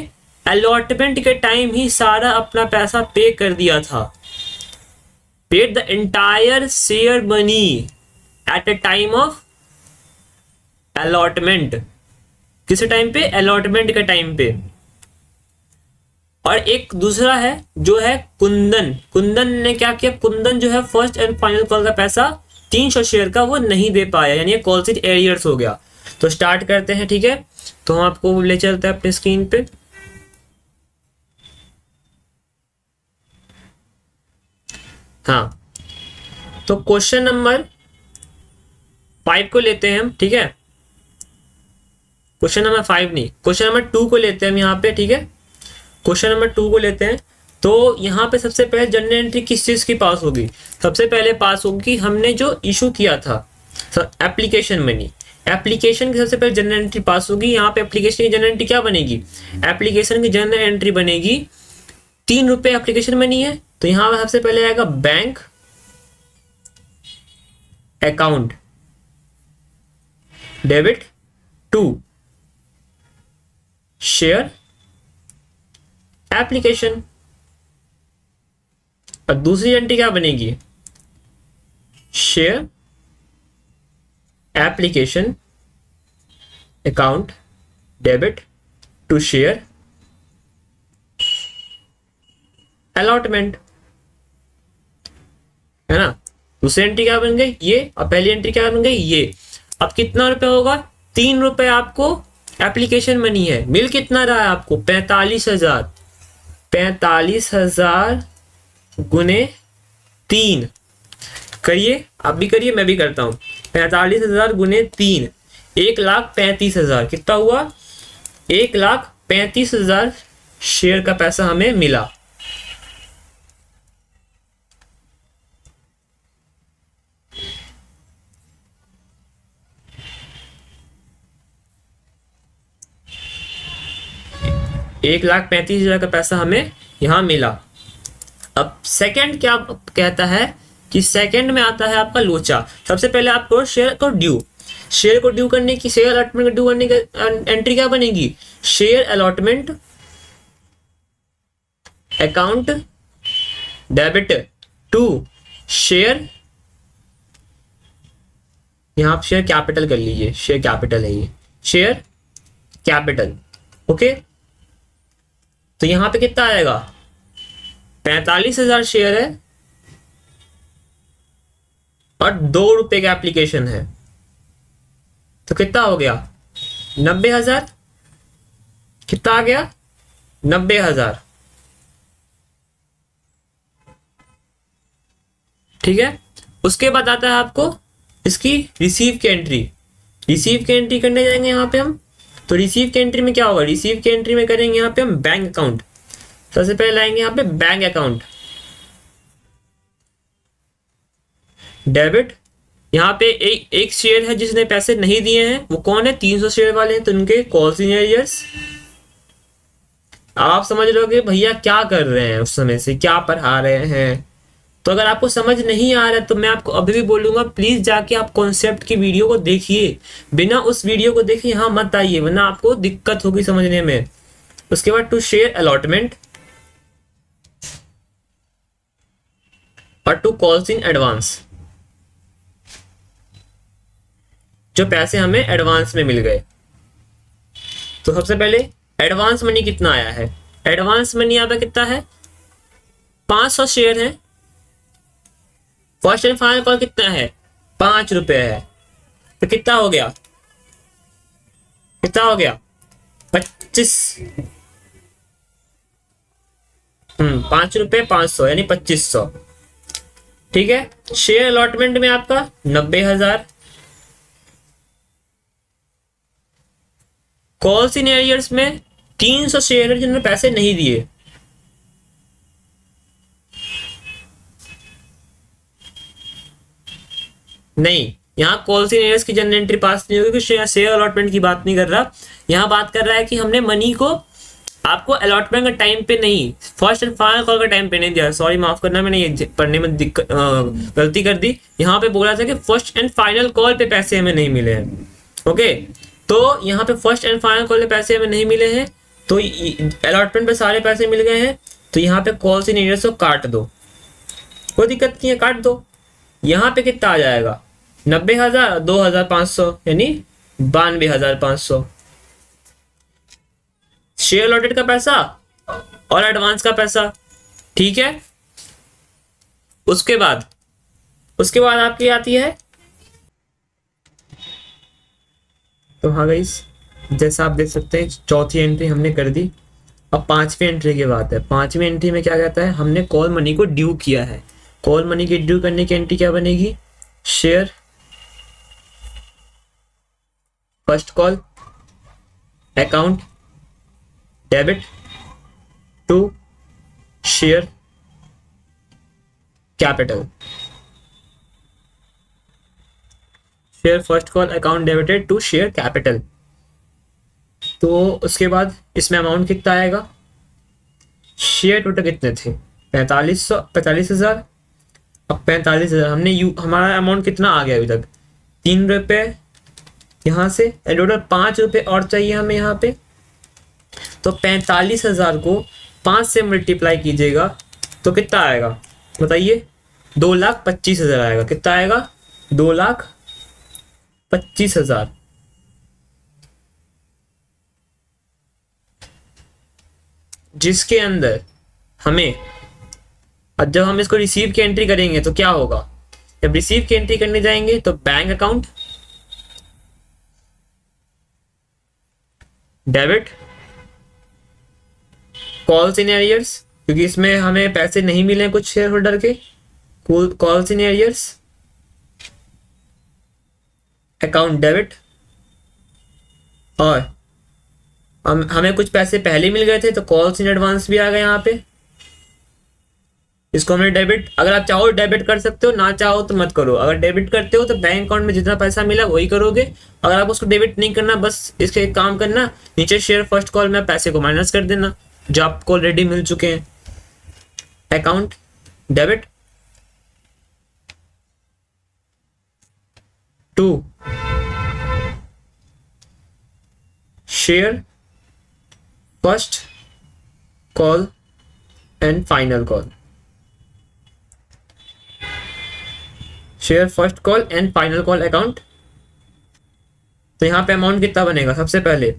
अलॉटमेंट के टाइम ही सारा अपना पैसा पे कर दिया था। Paid the entire share money at a time of allotment. किस टाइम पे? अलॉटमेंट के टाइम पे। और एक दूसरा है जो है कुंदन ने क्या किया? कुंदन जो है फर्स्ट एंड फाइनल कॉल का पैसा 300 शेयर का वो नहीं दे पाया, यानी कॉल शीट एरियर्स हो गया। तो स्टार्ट करते हैं। ठीक है। तो हम आपको ले चलते हैं अपने स्क्रीन पे। हाँ, तो क्वेश्चन नंबर 5 को लेते हैं हम। ठीक है। क्वेश्चन नंबर 5 नहीं, क्वेश्चन नंबर 2 को लेते हैं हम यहाँ पे। ठीक है। क्वेश्चन नंबर 2 को लेते हैं। तो यहाँ पे सबसे पहले जनरल एंट्री किस चीज की पास होगी? सबसे पहले पास होगी हमने जो इशू किया था एप्लीकेशन मनी। एप्लीकेशन की सबसे पहले जनरल एंट्री पास होगी। यहाँ पे एप्लीकेशन की जनरल एंट्री क्या बनेगी, एप्लीकेशन की जनरल एंट्री बनेगी 3 रुपए एप्लीकेशन मनी है, तो यहाँ पे सबसे पहले आएगा bank account debit to share application. और दूसरी एंट्री क्या बनेगी, share application account debit to share allotment, है ना। दूसरी एंट्री क्या बन गई ये, और पहली एंट्री क्या बन गई ये। अब कितना रुपए होगा, 3 रुपए आपको एप्लीकेशन मनी है, मिल कितना रहा है आपको 45,000, 45,000 गुने 3, करिए आप भी करिए मैं भी करता हूं। 45,000 गुने 3, 1,35,000, कितना हुआ 1,35,000 शेयर का पैसा हमें मिला। एक लाख 35,000 का पैसा हमें यहां मिला। अब सेकंड क्या कहता है कि सेकंड में आता है आपका लोचा। सबसे पहले आपको शेयर को ड्यू, शेयर को ड्यू करने की, शेयर अलॉटमेंट को ड्यू करने की एंट्री क्या बनेगी, share allotment account debit to share, यहां आप शेयर कैपिटल कर लीजिए, शेयर कैपिटल है ये, शेयर कैपिटल। ओके, तो यहां पे कितना आएगा, 45,000 शेयर है और 2 रुपए का एप्लीकेशन है, तो कितना हो गया 90,000, कितना आ गया 90,000। ठीक है, उसके बाद आता है आपको इसकी रिसीव की एंट्री। रिसीव की एंट्री करने जाएंगे यहाँ पे हम, तो रिसीव की एंट्री में क्या होगा, रिसीव की एंट्री में करेंगे यहाँ पे हम बैंक अकाउंट। सबसे पहले लाएंगे यहाँ पे बैंक अकाउंट डेबिट। यहाँ पे एक शेयर है जिसने पैसे नहीं दिए हैं, वो कौन है, 300 शेयर वाले हैं, तो उनके कॉल्स इन एरियर्स। आप समझ लोगे भैया क्या कर रहे हैं, उस समय से क्या पढ़ा रहे हैं। तो अगर आपको समझ नहीं आ रहा है तो मैं आपको अभी भी बोलूंगा प्लीज जाके आप कॉन्सेप्ट की वीडियो को देखिए, बिना उस वीडियो को देखे यहाँ मत आइए वरना आपको दिक्कत होगी समझने में। उसके बाद टू शेयर अलॉटमेंट और टू कॉल्स इन एडवांस, जो पैसे हमें एडवांस में मिल गए। तो सबसे पहले एडवांस मनी कितना आया है, एडवांस मनी यहाँ पे कितना है 500 शेयर है। फर्स्ट एंड फाइनल कॉल कितना है 5 रुपए है, तो कितना हो गया, कितना हो गया 25, 5 रुपए 500 यानी 2500। ठीक है, शेयर अलॉटमेंट में आपका 90,000, कॉल्स इन एरियर्स में 300 शेयर है जिन्होंने पैसे नहीं दिए, नहीं यहाँ कॉल्स इन एरियर्स की जनरल एंट्री पास नहीं होगी क्योंकि शेयर अलॉटमेंट की बात नहीं कर रहा। यहाँ बात कर रहा है कि हमने मनी को आपको अलॉटमेंट का टाइम पे नहीं, फर्स्ट एंड फाइनल कॉल का टाइम पे नहीं दिया। सॉरी माफ करना, मैंने ये पढ़ने में दिक्कत गलती कर दी। यहाँ पे बोला था कि फर्स्ट एंड फाइनल कॉल पे पैसे हमें नहीं मिले हैं। ओके, तो यहाँ पे फर्स्ट एंड फाइनल कॉल पे पैसे हमें नहीं मिले हैं, तो अलॉटमेंट पे सारे पैसे मिल गए हैं, तो यहाँ पे कॉल्स इन एरियर्स को काट दो, कोई दिक्कत नहीं है, काट दो। यहाँ पे कितना आ जाएगा 90,000, 2,500 यानी 92,500 शेयर अलॉटेड का पैसा और एडवांस का पैसा। ठीक है, उसके बाद आपकी आती है, तो हाँ गाइस जैसा आप देख सकते हैं चौथी एंट्री हमने कर दी। अब पांचवी एंट्री की बात है। पांचवी एंट्री में क्या कहता है, हमने कॉल मनी को ड्यू किया है। कॉल मनी की ड्यू करने की एंट्री क्या बनेगी, share first call account debit to share capital. Share first call account debited to share capital. तो उसके बाद इसमें अमाउंट कितना आएगा, शेयर टोटल कितने थे 45,000। अब 45,000 हमने हमारा अमाउंट कितना आ गया अभी तक, 3 रुपये यहाँ से, टोटल 5 रुपये और चाहिए हमें यहाँ पे। तो 45,000 को 5 से मल्टीप्लाई कीजिएगा तो कितना आएगा बताइए, 2,25,000 आएगा। कितना आएगा, 2,25,000। जिसके अंदर हमें, अब जब हम इसको रिसीव की एंट्री करेंगे तो क्या होगा, जब रिसीव की एंट्री करने जाएंगे तो bank account debit calls in arrears, क्योंकि इसमें हमें पैसे नहीं मिले कुछ शेयर होल्डर के, calls in arrears account debit, और हमें कुछ पैसे पहले मिल गए थे तो कॉल्स इन एडवांस भी आ गए यहाँ पे, इसको हमने डेबिट। अगर आप चाहो डेबिट कर सकते हो, ना चाहो तो मत करो। अगर डेबिट करते हो तो बैंक अकाउंट में जितना पैसा मिला वही करोगे। अगर आप उसको डेबिट नहीं करना, बस इसके एक काम करना, नीचे शेयर फर्स्ट कॉल में पैसे को माइनस कर देना जो आपको ऑलरेडी मिल चुके हैं। Account debit to share first call and final call, share first call and final call account. तो यहाँ पे अमाउंट कितना बनेगा, सबसे पहले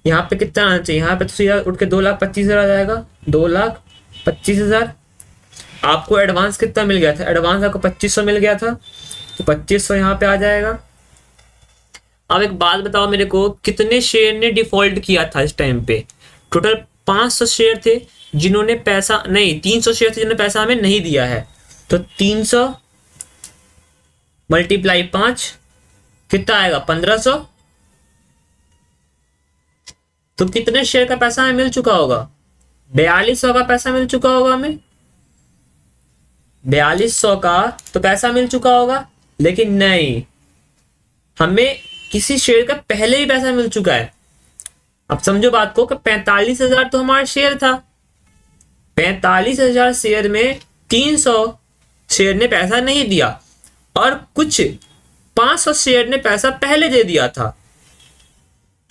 यहाँ पे कितना आना चाहिए, यहाँ पे तो सीधा उठ के 2,25,000 आ जाएगा। 2,25,000 आपको एडवांस कितना मिल गया था, एडवांस आपको 2,500 मिल गया था, तो 2,500 यहाँ पे आ जाएगा। अब एक बात बताओ मेरे को, कितने शेयर ने डिफॉल्ट किया था इस टाइम पे, टोटल 500 शेयर थे जिन्होंने पैसा नहीं, 300 शेयर थे जिन्होंने पैसा हमें नहीं दिया है। तो 300 मल्टीप्लाई 5 कितना आएगा, 1,500। तो कितने शेयर का पैसा हमें मिल चुका होगा, 4,200 का पैसा मिल चुका होगा हमें, 4,200 का तो पैसा मिल चुका होगा। लेकिन नहीं, हमें किसी शेयर का पहले ही पैसा मिल चुका है। अब समझो बात को कि 45,000 तो हमारा शेयर था, 45,000 शेयर में 300 शेयर ने पैसा नहीं दिया और कुछ 500 शेयर ने पैसा पहले दे दिया था।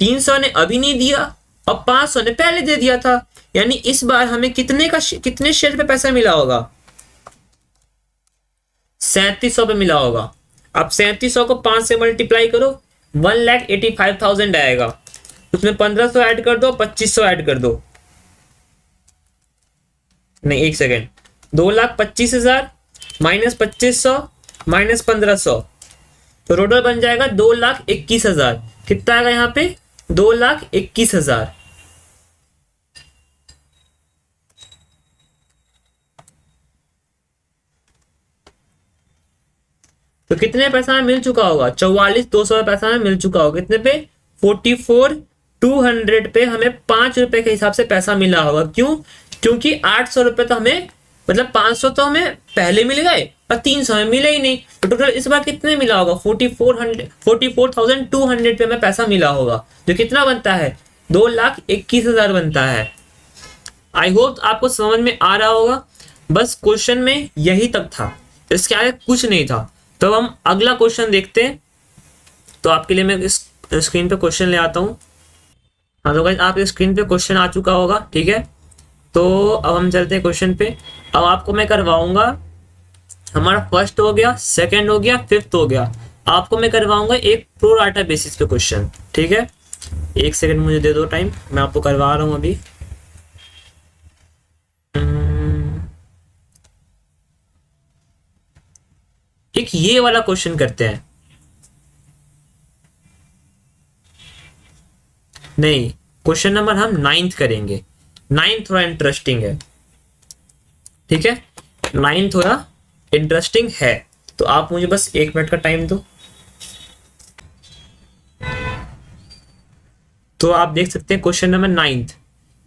300 ने अभी नहीं दिया और 500 ने पहले दे दिया था। यानी इस बार हमें कितने शेयर पे पैसा मिला होगा, 3700 पे मिला होगा। अब 3700 को 5 से मल्टीप्लाई करो, 1,85,000 आएगा। उसमें 1,500 ऐड कर दो, 2,500 ऐड कर दो, नहीं एक सेकेंड, 2,25,000 माइनस 2,500 माइनस 1,500, तो टोटल बन जाएगा 2,21,000। कितना आएगा यहाँ पे, 2,21,000। तो कितने पैसा में मिल चुका होगा, 44,200 पैसा में मिल चुका होगा। कितने पे, 44,200 पे हमें 5 रुपए के हिसाब से पैसा मिला होगा। क्यों, क्योंकि 800 रुपए तो हमें, मतलब 500 तो हमें पहले मिल गए और 300 हमें मिले ही नहीं। तो टोटल इस बार कितने मिला होगा, 44,200 पे हमें पैसा मिला होगा, जो कितना बनता है, 2,21,000 बनता है। आई होप आपको समझ में आ रहा होगा। बस क्वेश्चन में यही तक था, इसके आगे कुछ नहीं था। तो हम अगला क्वेश्चन देखते हैं। तो आपके लिए मैं इस स्क्रीन पे क्वेश्चन ले आता हूँ। हाँ तो गाइस, आपके स्क्रीन पे क्वेश्चन आ चुका होगा, ठीक है। तो अब हम चलते हैं क्वेश्चन पे। अब आपको मैं करवाऊंगा, हमारा फर्स्ट हो गया, सेकंड हो गया, फिफ्थ हो गया। आपको मैं करवाऊंगा एक प्रो राटा बेसिस पे क्वेश्चन, ठीक है। एक सेकंड मुझे दे दो टाइम, मैं आपको करवा रहा हूँ अभी। एक ये वाला क्वेश्चन करते हैं, नहीं क्वेश्चन नंबर हम 9th करेंगे। 9th थोड़ा इंटरेस्टिंग है, ठीक है। 9th थोड़ा इंटरेस्टिंग है, तो आप मुझे बस 1 मिनट का टाइम दो। तो आप देख सकते हैं क्वेश्चन नंबर 9th।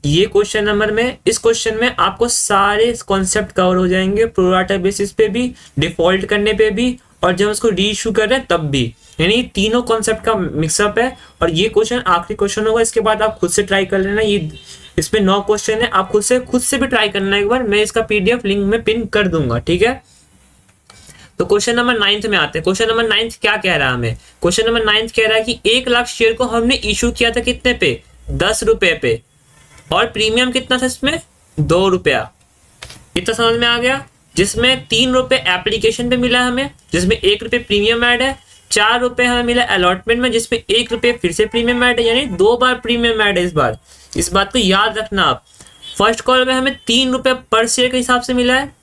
ये क्वेश्चन नंबर में, इस क्वेश्चन में आपको सारे कॉन्सेप्ट कवर हो जाएंगे, प्रो राटा बेसिस पे भी, डिफॉल्ट करने पे भी, और जब उसको री इशू कर रहे हैं तब भी। यानी तीनों कॉन्सेप्ट का मिक्सअप है। और ये क्वेश्चन आखिरी क्वेश्चन होगा, इसके बाद आप खुद से ट्राई कर लेना। ये इसमें 9 क्वेश्चन है, आप खुद से भी ट्राई करना एक बार। मैं इसका पीडीएफ लिंक में पिन कर दूंगा, ठीक है। तो क्वेश्चन नंबर 9 में आते हैं। क्वेश्चन नंबर 9 क्या कह रहा है हमें? क्वेश्चन नंबर 9 कह रहा है कि 1 लाख शेयर को हमने इशू किया था कितने पे? 10 रुपए पे, और प्रीमियम कितना था इसमें? 2 रुपया। इतना समझ में आ गया? जिसमें 3 रुपए एप्लीकेशन पे मिला हमें, जिसमें 1 रुपये प्रीमियम ऐड है। 4 रुपए हमें मिला अलॉटमेंट में, जिसमें 1 रुपये फिर से प्रीमियम ऐड है, यानी 2 बार प्रीमियम ऐड है इस बार। इस बात को याद रखना आप। फर्स्ट कॉल में हमें 3 रुपए पर शेयर के हिसाब से मिला है।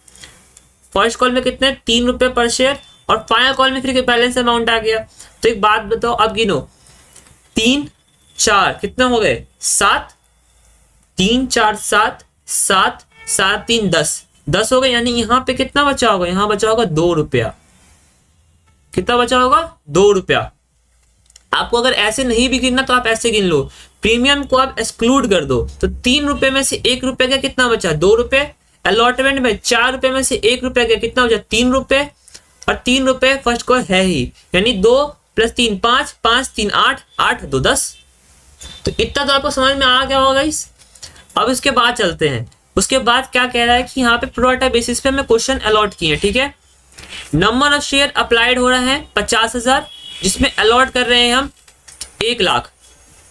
फर्स्ट कॉल में कितने? 3 रुपए पर शेयर, और फाइनल कॉल में फिर बैलेंस अमाउंट आ गया। तो एक बात बताओ, अब गिनो, 3 4 कितने हो गए? 7, 3 4 7, 7 7 3 10 हो गए। यानी यहाँ पे कितना बचा होगा? यहाँ बचा होगा 2 रुपया। कितना बचा होगा? 2 रुपया। आपको अगर ऐसे नहीं भी गिनना तो आप ऐसे गिन लो, प्रीमियम को आप एक्सक्लूड कर दो। तो 3 रुपए में से 1 रुपए का कितना बचा? 2 रुपए। अलॉटमेंट में 4 रुपए में से 1 रुपए का कितना बचा? 3 रुपए। और 3 रुपए फर्स्ट कॉल है ही, यानी 2 + 3 5, 5 3 8, 8 2 10। तो इतना तो आपको समझ में आ गया होगा इस। अब इसके बाद चलते हैं। उसके बाद क्या कह रहा है कि यहाँ पे प्रोराटा बेसिस पे हमें क्वेश्चन अलॉट किए, ठीक है। नंबर ऑफ शेयर अप्लाइड हो रहा है 50,000, जिसमें अलॉट कर रहे हैं हम 1 लाख,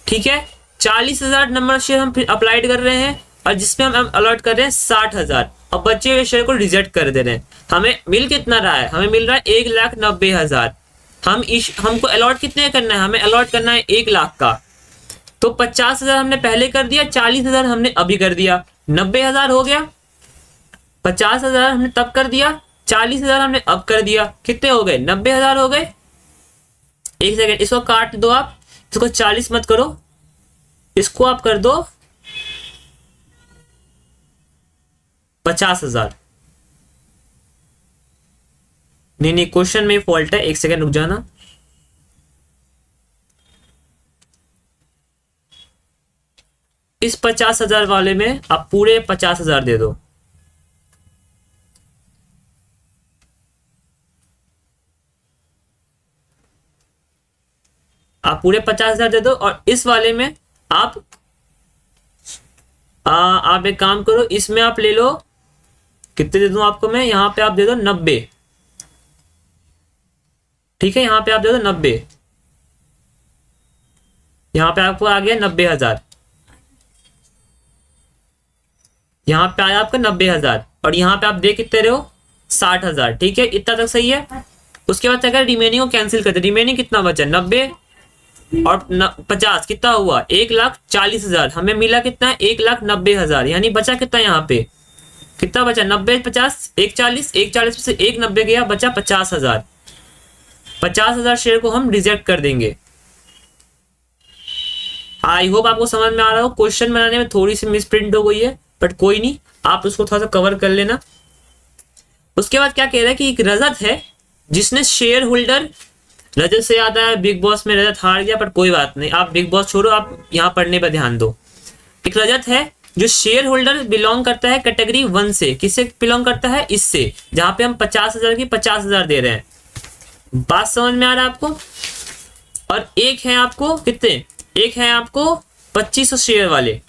ठीक है। 40,000 नंबर ऑफ शेयर हम अप्लाइड कर रहे हैं, और जिसमें हम अलॉट कर रहे हैं 60,000, और बचे हुए शेयर को रिजेक्ट कर दे रहे हैं। हमें मिल कितना रहा है? हमें मिल रहा है 1,90,000। हमको अलॉट कितने करना है? हमें अलॉट करना है 1 लाख का। तो 50,000 हमने पहले कर दिया, 40,000 हमने अभी कर दिया, 90,000 हो गया। 50,000 हमने तब कर दिया, 40,000 हमने अब कर दिया, कितने हो गए? 90,000 हो गए। एक सेकेंड, इसको काट दो आप, इसको 40 मत करो, इसको आप कर दो 50,000। नहीं, क्वेश्चन में फॉल्ट है, एक सेकेंड रुक जाना। इस 50,000 वाले में आप पूरे 50,000 दे दो। आप पूरे 50,000 दे दो, और इस वाले में आप एक काम करो, इसमें आप ले लो, कितने दे दूं आपको मैं? यहां पे आप दे दो 90, ठीक है। यहां पे आप दे दो 90, यहां पे आपको आ गया 90,000, यहां पे आया आपका 90,000, और यहां पे आप दे कितने रहे हो? 60,000, ठीक है। इतना तक सही है। उसके बाद अगर रिमेनिंग को कैंसिल करते, रिमेनिंग कितना बचा? 90 और 50 कितना हुआ? 1,40,000। हमें मिला कितना? 1,90,000। यानी बचा कितना? यहाँ पे कितना बचा? 90 50 140, 140 में से 190 गया, बचा 50,000। 50,000 शेयर को हम रिजेक्ट कर देंगे। आई होप आपको समझ में आ रहा हो। क्वेश्चन बनाने में थोड़ी सी मिसप्रिंट हो गई है, बट कोई नहीं, आप उसको थोड़ा सा कवर कर लेना। उसके बाद क्या कह रहा है कि एक रजत है जिसने शेयर होल्डर, रजत से याद आया बिग बॉस में रजत हार गया, पर कोई बात नहीं, आप बिग बॉस छोड़ो, आप यहाँ पढ़ने पर ध्यान दो। एक रजत है जो शेयर होल्डर बिलोंग करता है कैटेगरी 1 से। किससे बिलोंग करता है? इससे, जहां पे हम 50,000 की 50,000 दे रहे हैं। बात समझ में आ रहा है आपको? और एक है आपको कितने? एक है आपको 2500 शेयर वाले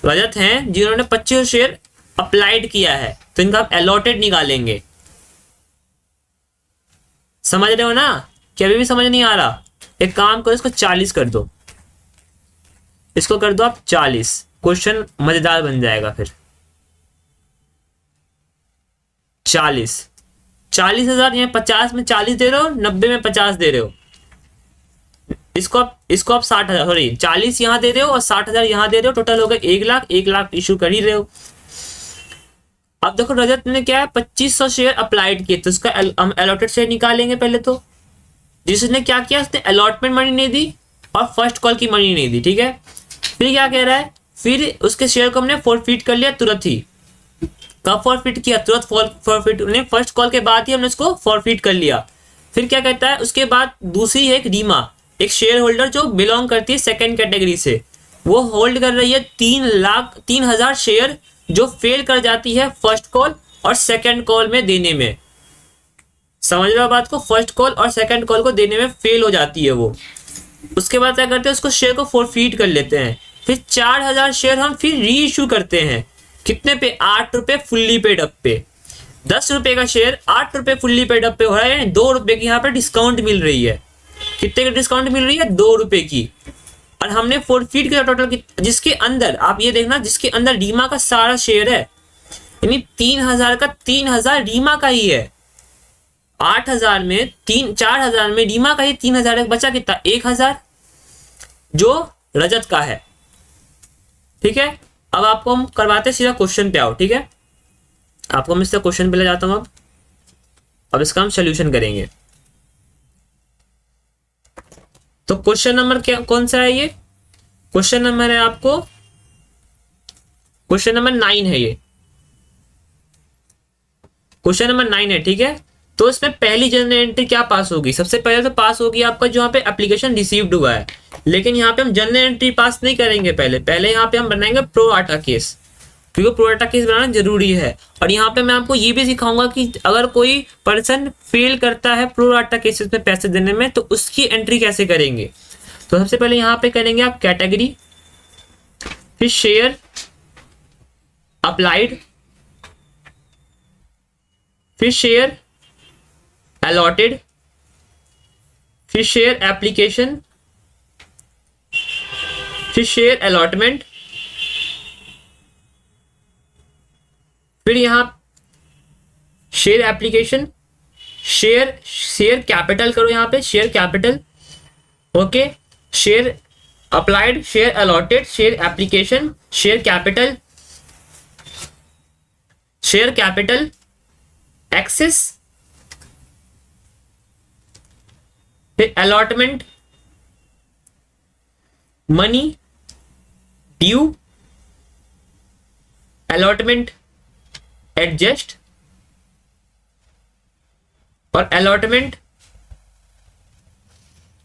रजत हैं जिन्होंने 2500 शेयर अप्लाइड किया है, तो इनका आप अलॉटेड निकालेंगे। समझ रहे हो ना? कि अभी भी समझ नहीं आ रहा? एक काम करो, इसको 40 कर दो, इसको कर दो आप 40। क्वेश्चन मजेदार बन जाएगा फिर। 40,000 यहाँ 50 में 40 दे रहे हो, 90 में 50 दे रहे हो। इसको आप 60,000, सॉरी 40 यहाँ दे रहे हो और 60,000 यहाँ दे रहे हो, टोटल हो गए 1 लाख। 1 लाख इशू कर ही रहे हो। अब देखो रजत ने क्या है, 2500 शेयर अप्लाइड किए, तो उसका हम अलॉटेड शेयर निकालेंगे पहले। तो जिसने क्या किया, उसने अलॉटमेंट मनी नहीं दी और फर्स्ट कॉल की मनी नहीं दी, ठीक है। फिर क्या कह रहा है, फिर उसके शेयर को हमने फॉरफिट कर लिया तुरंत ही। कब फॉरफिट किया? तुरंत फॉरफिट, फर्स्ट कॉल के बाद ही हमने उसको फॉरफिट कर लिया। फिर क्या कहता है, उसके बाद दूसरी है एक रीमा, एक शेयर होल्डर जो बिलोंग करती है सेकंड कैटेगरी से। वो होल्ड कर रही है 3,00,000 शेयर, जो फेल कर जाती है फर्स्ट कॉल और सेकंड कॉल में देने में। समझ लो बात को, फर्स्ट कॉल और सेकंड कॉल को देने में फेल हो जाती है वो। उसके बाद क्या करते हैं, उसको शेयर को फॉरफीट कर लेते हैं। फिर 4000 शेयर हम फिर री इशू करते हैं। कितने पे? 8 रुपए फुल्ली पेड अप पे। 10 रुपए का शेयर 8 रुपए फुल्ली पेड अप पे हो रहा है, 2 रुपए की यहाँ पे डिस्काउंट मिल रही है। कितने की डिस्काउंट मिल रही है? 2 रुपए की। और हमने फॉरफीट किया टोटल, जिसके अंदर आप ये देखना, जिसके अंदर रीमा का सारा शेयर है, यानी 3000 का 3000 रीमा का ही है। 8000 में 4000 में रीमा का ही 3000 बचा कितना? 1000 जो रजत का है। ठीक है, अब आपको हम करवाते सीधा क्वेश्चन पे आओ। ठीक है, आपको मैं इससे क्वेश्चन पे ले जाता हूं। अब इसका हम सोल्यूशन करेंगे। तो क्वेश्चन नंबर क्या कौन सा है? ये क्वेश्चन नंबर है आपको, क्वेश्चन नंबर 9 है। ये क्वेश्चन नंबर 9 है। ठीक है, तो इसमें पहली जनरल एंट्री क्या पास होगी? सबसे पहले तो पास होगी आपका जो यहाँ पे एप्लीकेशन रिसीव्ड हुआ है, लेकिन यहाँ पे हम जनरल एंट्री पास नहीं करेंगे। पहले यहाँ पे हम बनाएंगे प्रो आटा केस, क्योंकि प्रो आटा केस बनाना जरूरी है। और यहाँ पे मैं आपको ये भी सिखाऊंगा कि अगर कोई पर्सन फेल करता है प्रो आटा केसेस में पैसे देने में, तो उसकी एंट्री कैसे करेंगे। तो सबसे पहले यहाँ पे करेंगे आप कैटेगरी, फिर शेयर अप्लाइड, फिर शेयर अलॉटेड, फिर शेयर एप्लीकेशन, फिर शेयर अलॉटमेंट, फिर यहां शेयर एप्लीकेशन, शेयर कैपिटल करो, यहां पे share capital. Okay, share applied, share allotted, share application, share capital excess, फिर allotment, money due, allotment adjust और अलॉटमेंट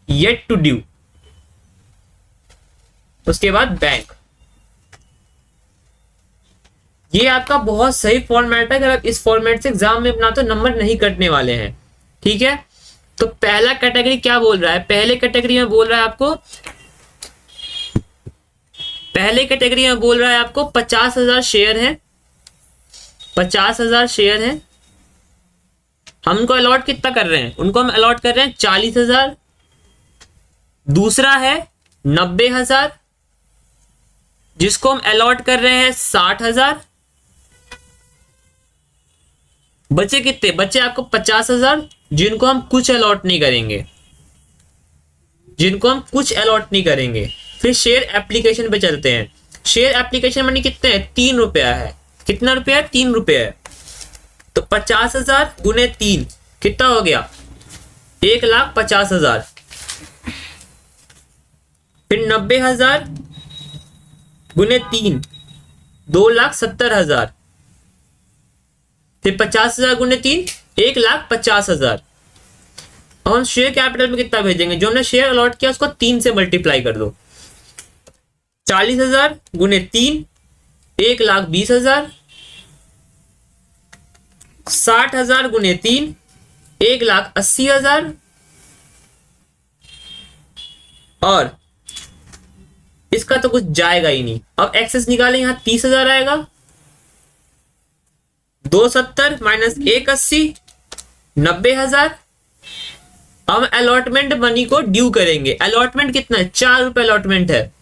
येट टू ड्यू। उसके बाद बैंक। ये आपका बहुत सही फॉर्मेट है। अगर आप इस फॉर्मेट से एग्जाम में अपना तो नंबर नहीं कटने वाले हैं। ठीक है, तो पहला कैटेगरी क्या बोल रहा है? पहले कैटेगरी में बोल रहा है आपको, पहले कैटेगरी में बोल रहा है आपको 50,000 शेयर है, 50,000 शेयर है। हम उनको अलॉट कितना कर रहे हैं? उनको हम अलॉट कर रहे हैं 40,000। दूसरा है 90,000, जिसको हम अलॉट कर रहे हैं 60,000। बचे कितने? बचे आपको 50,000, जिनको हम कुछ अलॉट नहीं करेंगे, जिनको हम कुछ अलॉट नहीं करेंगे। फिर शेयर एप्लीकेशन पे चलते हैं। शेयर एप्लीकेशन मनी कितने है? 3 रुपया है। कितना रुपया है? 3 रुपया है। तो 50,000 गुने 3 कितना हो गया? 1,50,000। फिर 90,000 गुने 3 2,70,000। फिर 50,000 गुने 3 1,50,000। अब हम शेयर कैपिटल में कितना भेजेंगे? जो हमने शेयर अलॉट किया उसको 3 से मल्टीप्लाई कर दो। 40,000 गुने 3 1,20,000। 60,000 गुने 3 1,80,000। और इसका तो कुछ जाएगा ही नहीं। अब एक्सेस निकालें, यहां 30,000 आएगा। 270 माइनस 180 90,000। हम अलॉटमेंट मनी को ड्यू करेंगे। अलॉटमेंट कितना है? 4 रुपए अलॉटमेंट है।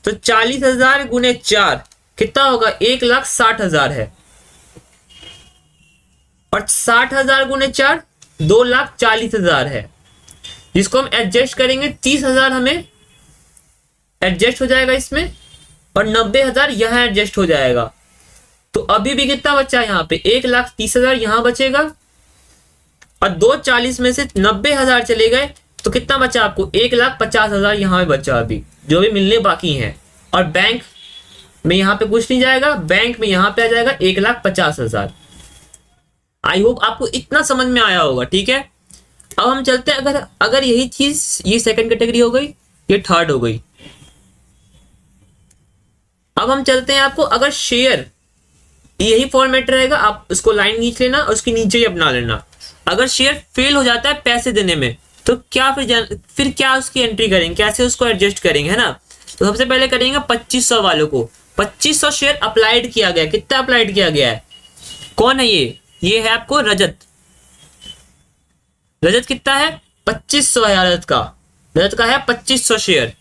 तो 40,000 गुने 4 कितना होगा? 1,60,000 है। और 60,000 गुने 4 2,40,000 है, जिसको हम एडजस्ट करेंगे। 30,000 हमें एडजस्ट हो जाएगा इसमें, और 90,000 यहां एडजस्ट हो जाएगा। तो अभी भी कितना बचा यहाँ पे? 1,30,000 यहां बचेगा, और 240 में से 90,000 चले गए तो कितना बचा आपको? 1,50,000 यहां पे बचा अभी, जो भी मिलने बाकी हैं। और बैंक में यहाँ पे कुछ नहीं जाएगा, बैंक में यहाँ पे आ जाएगा 1,50,000। आई होप आपको इतना समझ में आया होगा। ठीक है, अब हम चलते हैं। अगर यही चीज, ये सेकंड कैटेगरी हो गई, ये थर्ड हो गई। अब हम चलते हैं आपको, अगर शेयर यही फॉर्मेट रहेगा, आप उसको लाइन खींच लेना और उसके नीचे ही अपना लेना। अगर शेयर फेल हो जाता है पैसे देने में तो क्या फिर क्या उसकी एंट्री करेंगे, कैसे उसको एडजस्ट करेंगे, है ना। तो सबसे पहले करेंगे 2500 वालों को। 2500 शेयर अप्लाइड किया गया। कितना अप्लाइड किया गया है, कौन है ये है आपको रजत। रजत कितना है, 2500 है रजत का। रजत का है 2500 शेयर।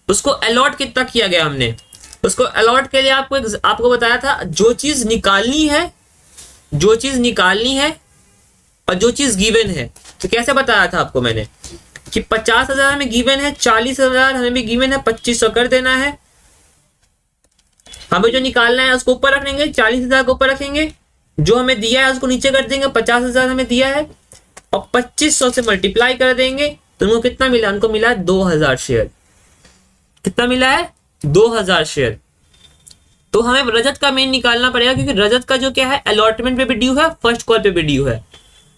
उसको अलॉट कितना किया गया हमने, उसको अलॉट के लिए आपको बताया था जो चीज निकालनी है, जो चीज निकालनी है और जो चीज गिवन है। तो कैसे बताया था आपको मैंने कि 50,000 हमें गिवन है, 40,000 हमें भी गिवन है, 2500 कर देना है। हमें जो निकालना है उसको ऊपर रख देंगे, 40,000 को ऊपर रखेंगे, जो हमें दिया है उसको नीचे कर देंगे, 50,000 हमें दिया है और 2500 से मल्टीप्लाई कर देंगे तो उनको कितना मिला, उनको मिला है 2000 शेयर। कितना मिला है, 2000 शेयर। तो हमें रजत का मेन निकालना पड़ेगा क्योंकि रजत का जो क्या है अलॉटमेंट पे भी ड्यू है, फर्स्ट कॉल पे भी ड्यू है।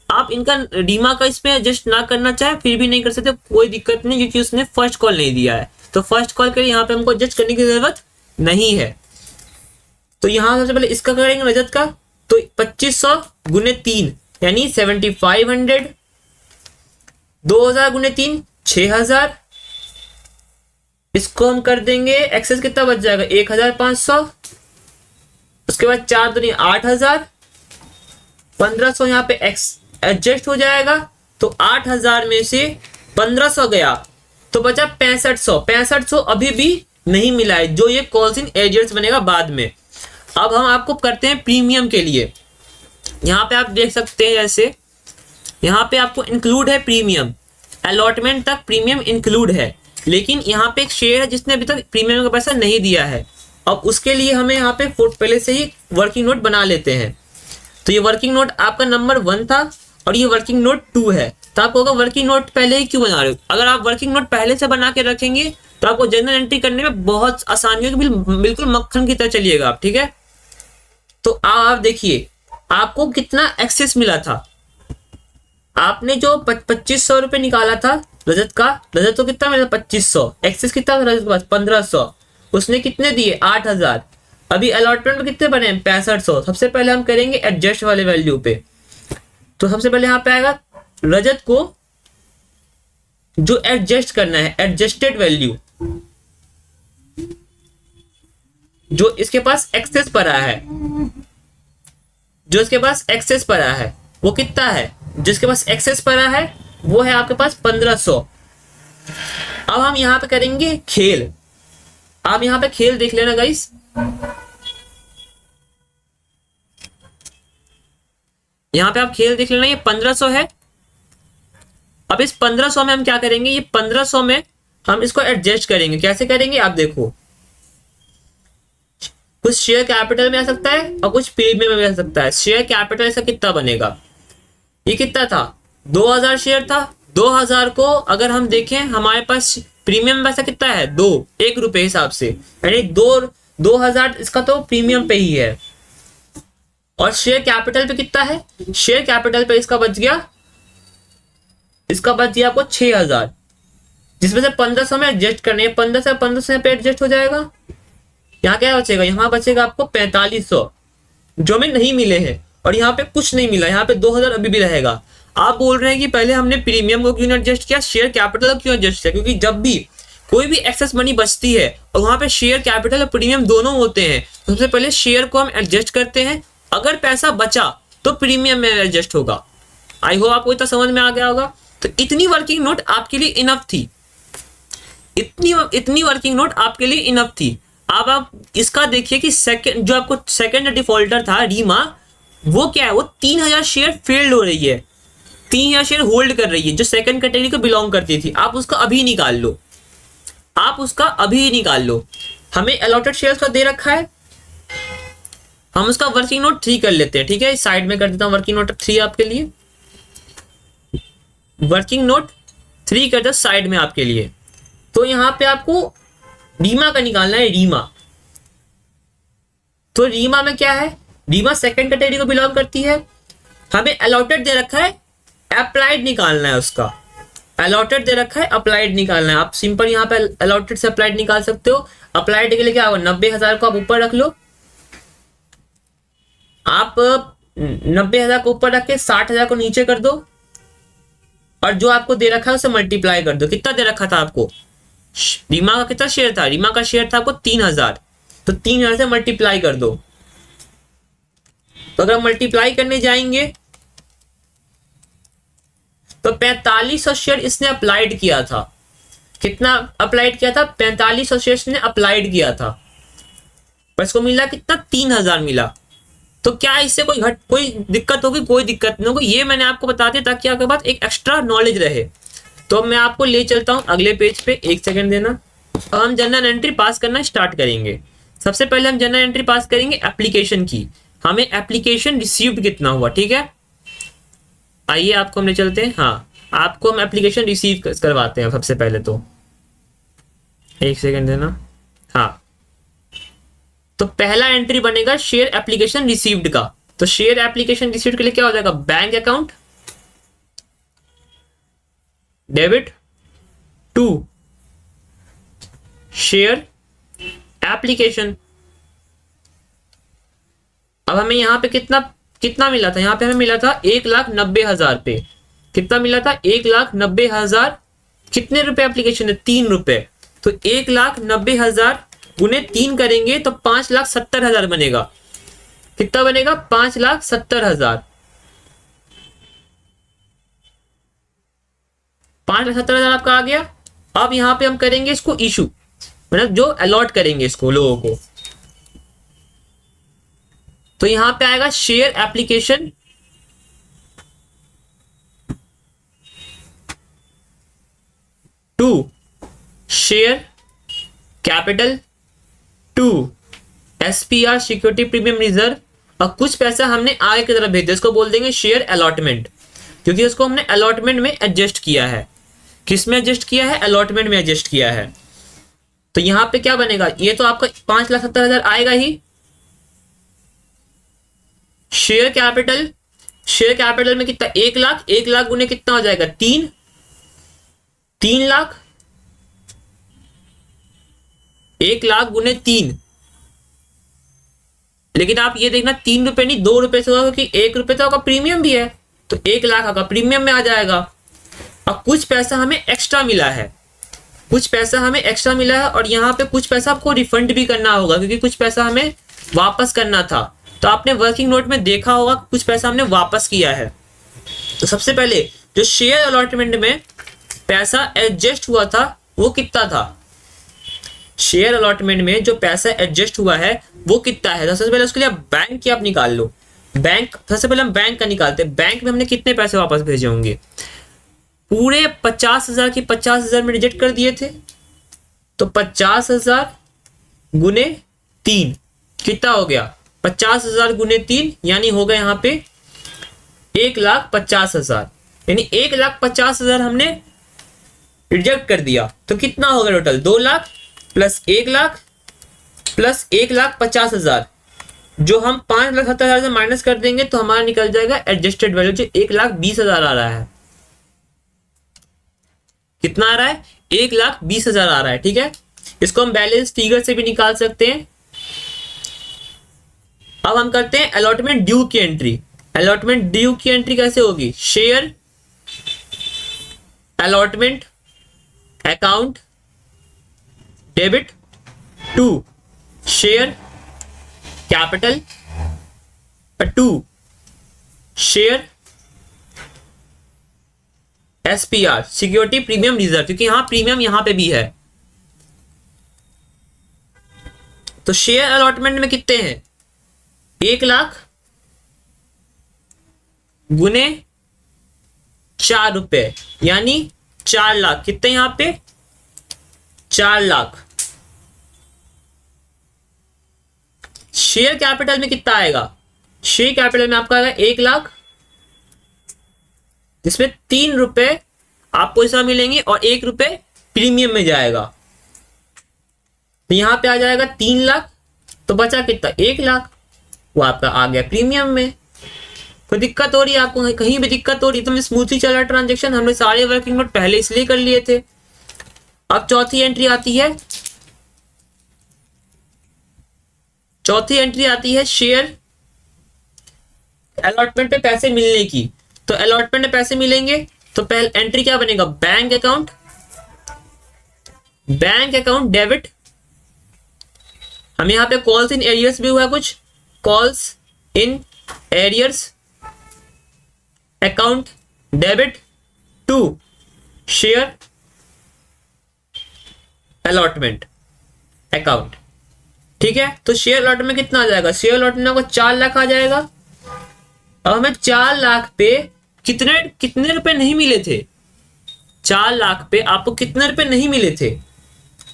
आप इनका डीमा का इसमें एडजस्ट ना करना चाहे फिर भी नहीं कर सकते, कोई दिक्कत नहीं, क्योंकि उसने फर्स्ट कॉल नहीं दिया है। तो फर्स्ट कॉल के लिए यहाँ पे हमको एडजस्ट करने की जरूरत नहीं है। तो यहाँ सबसे पहले इसका करेंगे रजत का, तो 2500 गुने 3 यानी 7500, 2000 गुने 3 6000, इसको हम कर देंगे एक्सेस कितना बच जाएगा 1500, उसके बाद 4 दूनी 8000, 1500 यहाँ पे एडजस्ट हो जाएगा। तो 8000 में से 1500 गया तो बचा 6500। 6500 अभी भी नहीं मिला है, जो ये कॉल्स इन एजेंट्स बनेगा बाद में। अब हम आपको करते हैं प्रीमियम के लिए। यहाँ पे आप देख सकते हैं जैसे यहाँ पे आपको इंक्लूड है प्रीमियम, अलॉटमेंट तक प्रीमियम इंक्लूड है, लेकिन यहाँ पे एक शेयर है जिसने अभी तक प्रीमियम का पैसा नहीं दिया है। अब उसके लिए हमें यहाँ पे पहले से ही वर्किंग नोट बना लेते हैं। तो ये वर्किंग नोट आपका नंबर 1 था और ये वर्किंग नोट 2 है। तो आपको होगा वर्किंग नोट पहले ही क्यों बना रहे हो। अगर आप वर्किंग नोट पहले से बना के रखेंगे तो आपको जनरल एंट्री करने में बहुत आसानी होगी, बिल्कुल मक्खन की तरह चलिएगा आप, ठीक है। तो आप देखिए आपको कितना एक्सेस मिला था। आपने जो 2500 रुपये निकाला था रजत का, रजत तो कितना मिला 2500, एक्सेस कितना था रजत के पास 1500, उसने कितने दिए 8000। अभी अलॉटमेंट में कितने बने 6500। सबसे पहले हम करेंगे एडजस्ट वाले वैल्यू पे। तो सबसे पहले यहाँ पे आएगा रजत को जो एडजस्ट करना है, एडजस्टेड वैल्यू, जो इसके पास एक्सेस पड़ा है, जो इसके पास एक्सेस पड़ा है वो कितना है, जिसके पास एक्सेस पड़ा है वो है आपके पास 1500। अब हम यहाँ पे करेंगे खेल। आप यहाँ पे खेल देख लेना गाइस, यहाँ पे आप खेल देख लेना, ये 1500 है। अब इस 1500 में हम क्या करेंगे, ये 1500 में हम इसको एडजस्ट करेंगे। कैसे करेंगे आप देखो, कुछ शेयर कैपिटल में आ सकता है और कुछ प्रीमियम में आ सकता है। शेयर कैपिटल ऐसा कितना बनेगा, ये कितना था 2000 शेयर था। 2000 को अगर हम देखें हमारे पास प्रीमियम पैसा कितना है 1 रुपए हिसाब से, यानी 2000 इसका तो प्रीमियम पे ही है। और शेयर कैपिटल पे कितना है, शेयर कैपिटल पे इसका बच गया आपको 6000, जिसमें से 1500 में एडजस्ट करने है। 1500 पे एडजस्ट हो जाएगा। यहाँ क्या बचेगा, यहाँ बचेगा आपको 4500 जो हमें नहीं मिले हैं, और यहाँ पे कुछ नहीं मिला, यहाँ पे 2000 अभी भी रहेगा। आप बोल रहे हैं कि पहले हमने प्रीमियम को क्यों एडजस्ट किया, शेयर कैपिटल को क्यों एडजस्ट किया, क्योंकि जब भी कोई भी एक्सेस मनी बचती है और वहां पे शेयर कैपिटल और प्रीमियम दोनों होते हैं, तो सबसे पहले शेयर को हम एडजस्ट करते हैं। अगर पैसा बचा तो प्रीमियम में एडजस्ट होगा। आई होप आपको इतना समझ में आ गया होगा। तो इतनी वर्किंग नोट आपके लिए इनफ थी, इतनी वर्किंग नोट आपके लिए इनफ थी। अब आप इसका देखिए कि सेकंड जो आपको सेकंड डिफॉल्टर था रीमा, वो क्या है, वो 3000 शेयर फेल्ड हो रही है, 3000 शेयर होल्ड कर रही है, जो सेकंड कैटेगरी को बिलोंग करती थी। आप उसका अभी निकाल लो, आप उसका अभी निकाल लो। हमें अलॉटेड शेयर्स का दे रखा है, हम उसका वर्किंग नोट 3 कर लेते हैं, ठीक है। साइड में कर देता हूं वर्किंग नोट 3 आपके लिए, वर्किंग नोट 3 कर दो साइड में आपके लिए। तो यहां पे आपको रीमा का निकालना है, रीमा। तो रीमा में क्या है, रीमा सेकंड कैटेगरी को बिलोंग करती है। हमें अलॉटेड दे रखा है, अप्लाइड निकालना है उसका। अलॉटेड दे रखा है, अप्लाइड निकालना है। आप सिंपल यहाँ पे अलॉटेड से अप्लाइड निकाल सकते हो। अप्लाइड के लिए क्या होगा, 90,000 को आप ऊपर रख लो। आप 90,000 को ऊपर रख के 60,000 को नीचे कर दो और जो आपको दे रखा है उसे मल्टीप्लाई कर दो। कितना दे रखा था आपको? रीमा का कितना शेयर था? रीमा का शेयर था आपको 3,000, तो 3,000 से मल्टीप्लाई कर दो। तो अगर मल्टीप्लाई करने जाएंगे तो 4500 शेयर इसने अप्लाइड किया था। कितना अप्लाइड किया था? 4500 शेयर इसने अप्लाइड किया था, पर इसको मिला कितना? 3,000 मिला। तो क्या इससे कोई दिक्कत होगी? कोई दिक्कत नहीं होगी। ये मैंने आपको बता दिया ताकि आपके पास एक एक्स्ट्रा नॉलेज रहे। तो मैं आपको ले चलता हूं अगले पेज पे, एक सेकंड देना। अब हम जनरल एंट्री पास करना स्टार्ट करेंगे। सबसे पहले हम जनरल एंट्री पास करेंगे एप्लीकेशन की। हमें एप्लीकेशन रिसीव्ड कितना हुआ, ठीक है। आइए आपको हम ले चलते हैं। हाँ, आपको हम एप्लीकेशन रिसीव करवाते हैं। सबसे पहले तो एक सेकंड देना। हाँ, तो पहला एंट्री बनेगा शेयर एप्लीकेशन रिसीव्ड का। तो शेयर एप्लीकेशन रिसीव्ड के लिए क्या हो जाएगा? Bank account debit to share application. अब हमें यहां पे कितना मिला था? यहां पे हमें मिला था 1,90,000 पे। कितना मिला था? 1,90,000। कितने रुपए एप्लीकेशन है? 3 रुपए। तो 1,90,000 गुने 3 करेंगे तो 5,70,000 बनेगा। कितना बनेगा? 5,70,000। 5,70,000 आपका आ गया। अब यहां पे हम करेंगे इसको इशू, मतलब जो अलॉट करेंगे इसको लोगों को। तो यहां पे आएगा share application to share capital to SPR security premium reserve. और कुछ पैसा हमने आगे की तरफ भेज दिया, इसको बोल देंगे शेयर अलॉटमेंट, क्योंकि इसको हमने अलॉटमेंट में एडजस्ट किया है। किस में एडजस्ट किया है? अलॉटमेंट में एडजस्ट किया है। तो यहां पे क्या बनेगा? ये तो आपका 5,70,000 आएगा ही। शेयर कैपिटल में कितना? 1,00,000। 1,00,000 गुने कितना हो जाएगा? 3 लाख। 1,00,000 गुने 3। लेकिन आप ये देखना 3 रुपए नहीं 2 रुपए से होगा, क्योंकि 1 रुपए तो आपका प्रीमियम भी है। तो 1,00,000 आपका प्रीमियम में आ जाएगा। और कुछ पैसा हमें एक्स्ट्रा मिला है। और यहाँ पे कुछ पैसा आपको रिफंड भी करना होगा, क्योंकि कुछ पैसा हमें वापस करना था। तो आपने वर्किंग नोट में देखा होगा कुछ पैसा हमने वापस किया है। तो सबसे पहले जो शेयर अलॉटमेंट में पैसा एडजस्ट हुआ था वो कितना था? शेयर अलॉटमेंट में जो पैसा एडजस्ट हुआ है वो कितना है? सबसे पहले उसके लिए बैंक की आप निकाल लो। सबसे पहले हम बैंक का निकालते हैं। बैंक में हमने कितने पैसे वापस भेजे होंगे? पूरे 50,000 की 50,000 में रिजेक्ट कर दिए थे। तो 50,000 गुने 3 कितना हो गया? 50,000 गुने 3 यानी होगा यहाँ पे 1,50,000। यानी 1,50,000 हमने रिजेक्ट कर दिया। तो कितना होगा टोटल? 2 लाख प्लस 1,00,000 प्लस 1,50,000, जो हम 5,70,000 से माइनस कर देंगे तो हमारा निकल जाएगा एडजस्टेड वैल्यू, जो 1,20,000 आ रहा है। कितना आ रहा है? 1,20,000 आ रहा है, ठीक है। इसको हम बैलेंस फिगर से भी निकाल सकते हैं। अब हम करते हैं अलॉटमेंट ड्यू की एंट्री। अलॉटमेंट ड्यू की एंट्री कैसे होगी? Share allotment account debit to share capital to share SPR security premium reserve, क्योंकि यहां प्रीमियम यहां पे भी है। तो शेयर अलॉटमेंट में कितने हैं? 1,00,000 गुने 4 रुपए यानी 4 लाख। कितने यहां पे? 4 लाख। शेयर कैपिटल में कितना आएगा? शेयर कैपिटल में आपका आएगा 1,00,000, जिसमें 3 रुपए आपको इसमें मिलेंगे और 1 रुपए प्रीमियम में जाएगा। तो यहां पे आ जाएगा 3 लाख। तो बचा कितना? 1,00,000, वो आपका आ गया प्रीमियम में। कोई दिक्कत हो रही है आपको? कहीं भी दिक्कत हो रही है तो स्मूथली चल रहा ट्रांजेक्शन। हमने सारे वर्किंग नोट पहले इसलिए कर लिए थे। अब चौथी एंट्री आती है शेयर अलॉटमेंट पे पैसे मिलने की। तो अलॉटमेंट में पैसे मिलेंगे तो पहले एंट्री क्या बनेगा, bank account, bank account debit. हम यहाँ पे कॉल्स इन एरियर्स भी हुआ है कुछ, calls in arrears account debit to share allotment account. ठीक है, तो शेयर अलॉटमेंट में कितना आ जाएगा, शेयर अलॉटमेंट को 4 लाख आ जाएगा। अब हमें 4 लाख पे कितने कितने रुपए नहीं मिले थे, 4 लाख पे आपको कितने रुपए नहीं मिले थे,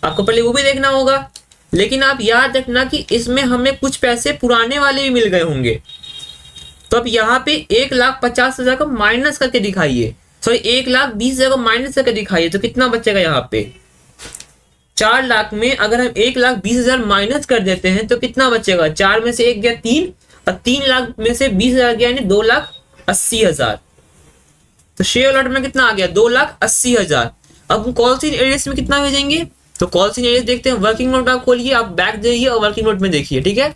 आपको पहले वो भी देखना होगा। लेकिन आप याद रखना कि इसमें हमें कुछ पैसे पुराने वाले भी मिल गए होंगे। तो अब यहाँ पे 1,50,000 को माइनस करके दिखाइए, सॉरी 1,20,000 को माइनस करके दिखाइए, तो कितना बचेगा यहाँ पे 4 लाख में अगर हम 1,20,000 माइनस कर देते हैं तो कितना बचेगा, 4 में से 1 गया 3 और 3 लाख में से 20,000 गया, यानी 2,80,000। तो शेयर अलॉटमेंट में कितना आ गया, 2,80,000। अब हम कॉल इन एरियर्स में कितना भेजेंगे, तो कॉल इन एरियर्स देखते हैं। वर्किंग नोट आप खोलिए, आप बैक जाइए और वर्किंग नोट में देखिए। ठीक है,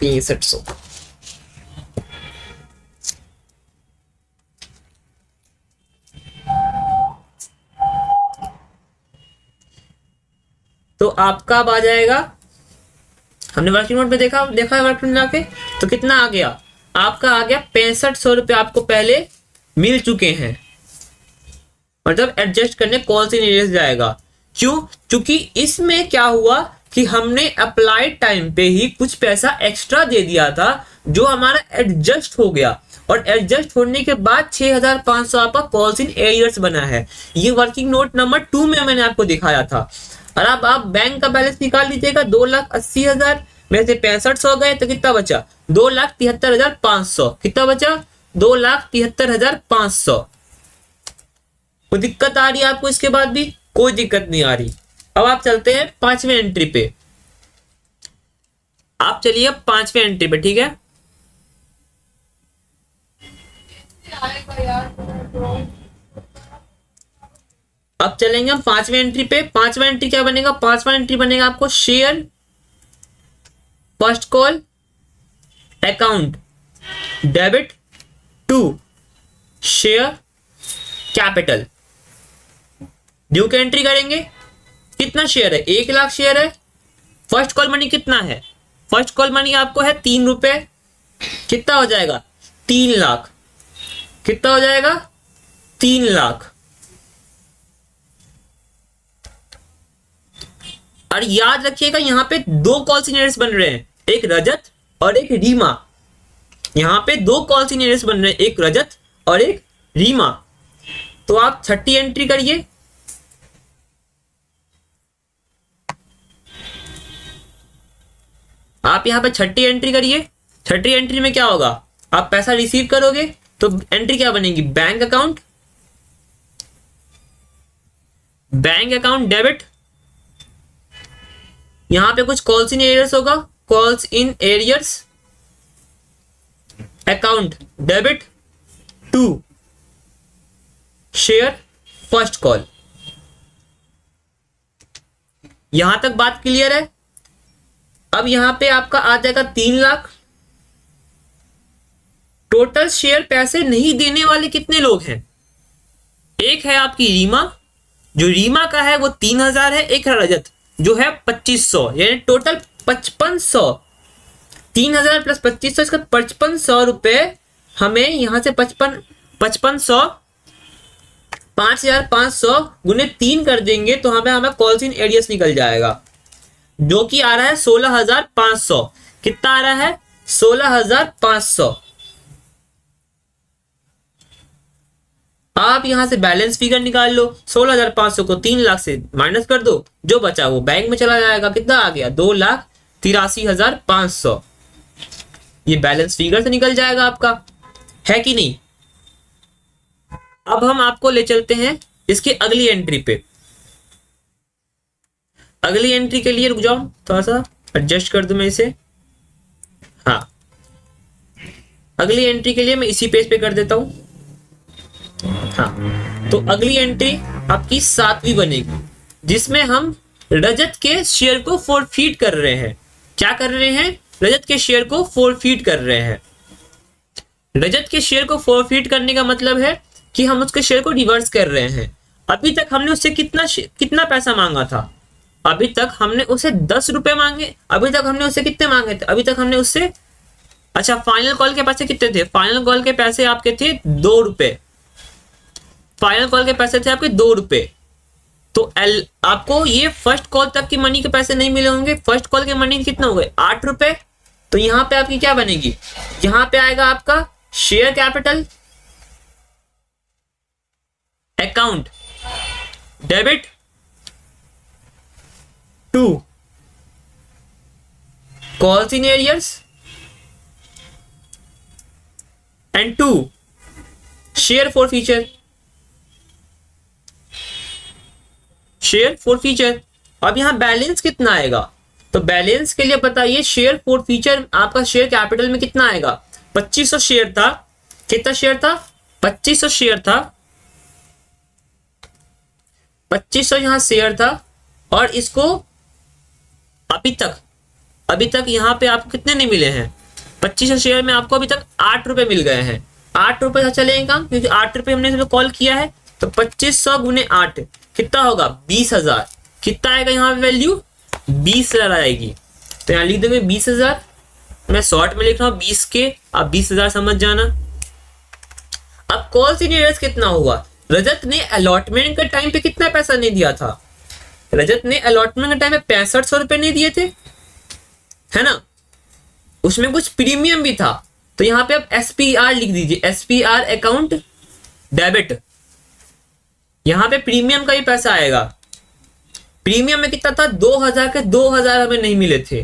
$6300। तो आपका अब आ जाएगा, हमने वर्किंग नोट में देखा है वर्किंग नोट जाके, तो कितना आ गया आपका, आ गया 6500 रुपये आपको पहले मिल चुके हैं। मतलब एडजस्ट करने कॉल्स इन एरियर्स जाएगा। क्यों, क्योंकि इसमें क्या हुआ कि हमने अप्लाइड टाइम पे ही कुछ पैसा एक्स्ट्रा दे दिया था जो हमारा एडजस्ट हो गया, और एडजस्ट होने के बाद 6500 आपका कॉल्स इन एरियर्स बना है। ये वर्किंग नोट नंबर 2 में मैंने आपको दिखाया था। और अब आप बैंक का बैलेंस निकाल लीजिएगा, 2,80,000 में से 6500 गए तो कितना बचा, 2,73,500। कितना बचा, 2,73,500। कोई दिक्कत आ रही है आपको इसके बाद भी, कोई दिक्कत नहीं आ रही। अब आप चलते हैं 5वें एंट्री पे, आप चलिए 5वें एंट्री पे। ठीक है, अब चलेंगे हम 5वें एंट्री पे। 5वां एंट्री क्या बनेगा, 5वां एंट्री बनेगा आपको share first call account debit to share capital. Due की एंट्री करेंगे, कितना शेयर है, 1 लाख शेयर है। फर्स्ट कॉल मनी कितना है, फर्स्ट कॉल मनी आपको है 3 रुपए, कितना हो जाएगा 3 लाख। कितना हो जाएगा 3 लाख। और याद रखिएगा यहां पे 2 कॉल सिनेरियोस बन रहे हैं, एक रजत और एक रीमा। यहां पे 2 कॉल सिनेरियोस बन रहे हैं, एक रजत और एक रीमा। तो आप 6ठी एंट्री करिए। आप यहां पे 6ठी एंट्री करिए। 6ठी एंट्री में क्या होगा, आप पैसा रिसीव करोगे तो एंट्री क्या बनेगी, bank account, bank account debit. यहां पे कुछ कॉल्स इन एरियर्स होगा, calls in arrears account debit to share first call. यहां तक बात क्लियर है। अब यहां पे आपका आ जाएगा 3 लाख। टोटल शेयर पैसे नहीं देने वाले कितने लोग हैं, एक है आपकी रीमा, जो रीमा का है वो 3,000 है, एक है रजत जो है 2500, यानी टोटल 5500। 3,000 प्लस 2500, इसका 5500 रुपए हमें यहां से 5500 5,500 गुने 3 कर देंगे तो हमें कॉल्स इन एरियर्स निकल जाएगा, जो कि आ रहा है 16,500। कितना आ रहा है 16,500। आप यहां से बैलेंस फिगर निकाल लो, 16,500 को 3 लाख से माइनस कर दो, जो बचा वो बैंक में चला जाएगा। कितना आ गया 2,83,500। ये बैलेंस फिगर से निकल जाएगा आपका, है कि नहीं। अब हम आपको ले चलते हैं इसकी अगली एंट्री पे। अगली एंट्री के लिए रुक जाओ, थोड़ा सा एडजस्ट कर दूं मैं इसे। हाँ, अगली एंट्री के लिए मैं इसी पेज पे कर देता हूं। तो अगली एंट्री आपकी 7वीं बनेगी, जिसमें हम रजत के शेयर को फोरफीट कर रहे हैं। क्या कर रहे हैं? रजत के शेयर को फोरफीट कर रहे हैं। रजत के शेयर को फोरफीट करने का मतलब है कि हम उसके शेयर को रिवर्स कर रहे हैं। अभी तक हमने उससे कितना पैसा मांगा था? अभी तक हमने उसे 10 रुपए मांगे। अभी तक हमने उससे कितने मांगे थे? अभी तक हमने उससे, अच्छा, फाइनल कॉल के पैसे कितने थे? फाइनल कॉल के पैसे आपके थे 2 रुपए। फाइनल कॉल के पैसे थे आपके 2 रुपए। तो आपको ये फर्स्ट कॉल तक की मनी के पैसे नहीं मिले होंगे। फर्स्ट कॉल के मनी कितना हो गए? 8 रुपए। तो यहां पे आपकी क्या बनेगी? यहां पे आएगा आपका share capital account debit to calls in arrears and to share forfeiture. Share forfeiture. अब यहां बैलेंस कितना आएगा? तो बैलेंस के लिए बताइए, शेयर फॉर फीचर आपका शेयर कैपिटल में कितना आएगा? 2500 शेयर था। कितना शेयर था? 2500 शेयर था। 2500 यहां शेयर था। और इसको अभी तक यहां पे आपको कितने नहीं मिले हैं? 2500 शेयर में आपको अभी तक 8 रुपए मिल गए हैं। 8 रुपए चलेगा क्योंकि 8 रुपए हमने कॉल किया है। तो 2500 गुने 8 कितना होगा? 20,000। कितना आएगा यहाँ पे वैल्यू? 20,000 आएगी। तो यहाँ लिख देंगे 20,000। मैं शॉर्ट में लिख रहा हूँ 20 के, आप 20,000 समझ जाना। अब कॉल्स इन एरियर्स कितना हुआ? रजत ने अलॉटमेंट के टाइम पे कितना पैसा नहीं दिया था? रजत ने अलॉटमेंट के टाइम पे 6500 रुपए नहीं दिए थे, है ना? उसमें कुछ प्रीमियम भी था। तो यहाँ पे आप SPR लिख दीजिए, SPR अकाउंट डेबिट। यहां पे प्रीमियम का ही पैसा आएगा। प्रीमियम में कितना था? 2000 के 2000 हमें नहीं मिले थे।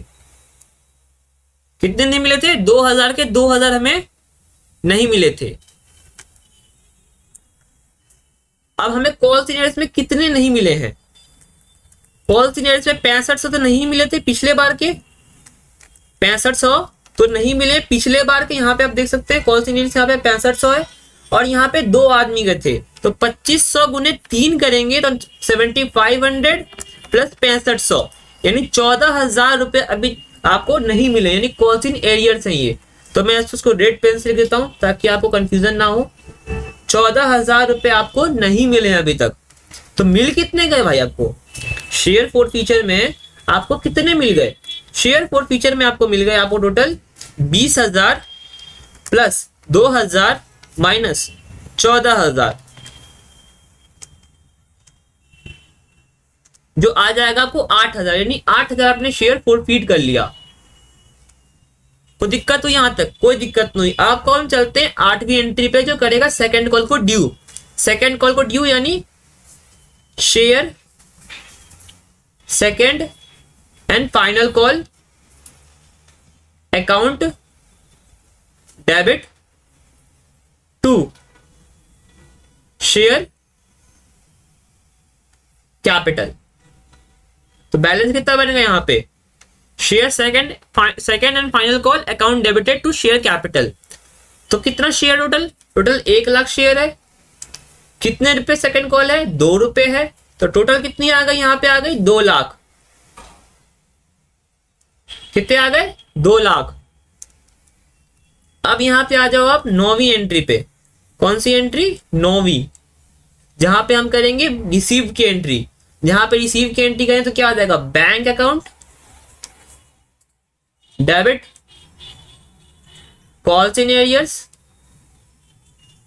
कितने नहीं मिले थे? 2000 के 2000 हमें नहीं मिले थे। अब हमें कॉल सीनियर्स में कितने नहीं मिले हैं? कॉल सीनियर्स में 6500 तो नहीं मिले थे पिछले बार के। 6500 तो नहीं मिले पिछले बार के। यहाँ पे आप देख सकते हैं कॉल सीनियर्स यहाँ पे 6500 है और यहाँ पे 2 आदमी गए थे। तो 2500 गुने 3 करेंगे तो 7500 प्लस 6500 यानी 14,000 रुपए अभी आपको नहीं मिले, यानी कॉल्स इन एरियर्स है ये। तो मैं उसको रेड पेन से लिख देता हूं ताकि आपको कंफ्यूजन ना हो। 14,000 रुपए आपको नहीं मिले अभी तक। तो मिल कितने गए भाई आपको? शेयर फॉर फीचर में आपको कितने मिल गए? शेयर फॉर फीचर में आपको मिल गए आपको टोटल 20,000 प्लस 2,000 माइनस 14,000, जो आ जाएगा आपको 8,000। यानी 8,000 आपने शेयर फोरफीट कर लिया। कोई दिक्कत हुई यहां तक? कोई दिक्कत नहीं। आप कौन चलते हैं 8वीं एंट्री पे, जो करेगा सेकंड कॉल को ड्यू। सेकंड कॉल को ड्यू यानी share second and final call account debit to share capital. तो बैलेंस कितना बनेगा यहाँ पे? Share second and final call account debited to share capital. तो कितना शेयर टोटल 1 लाख शेयर है। कितने रुपए सेकंड कॉल है? 2 रुपए है। तो टोटल कितनी आ गई? यहाँ पे आ गई 2 लाख। कितने आ गए? 2 लाख। अब यहां पे आ जाओ आप 9वीं एंट्री पे। कौन सी एंट्री? 9वीं, जहां पे हम करेंगे रिसीव की एंट्री। जहां पे रिसीव की एंट्री करें तो क्या आ जाएगा? Bank account debit calls in arrears,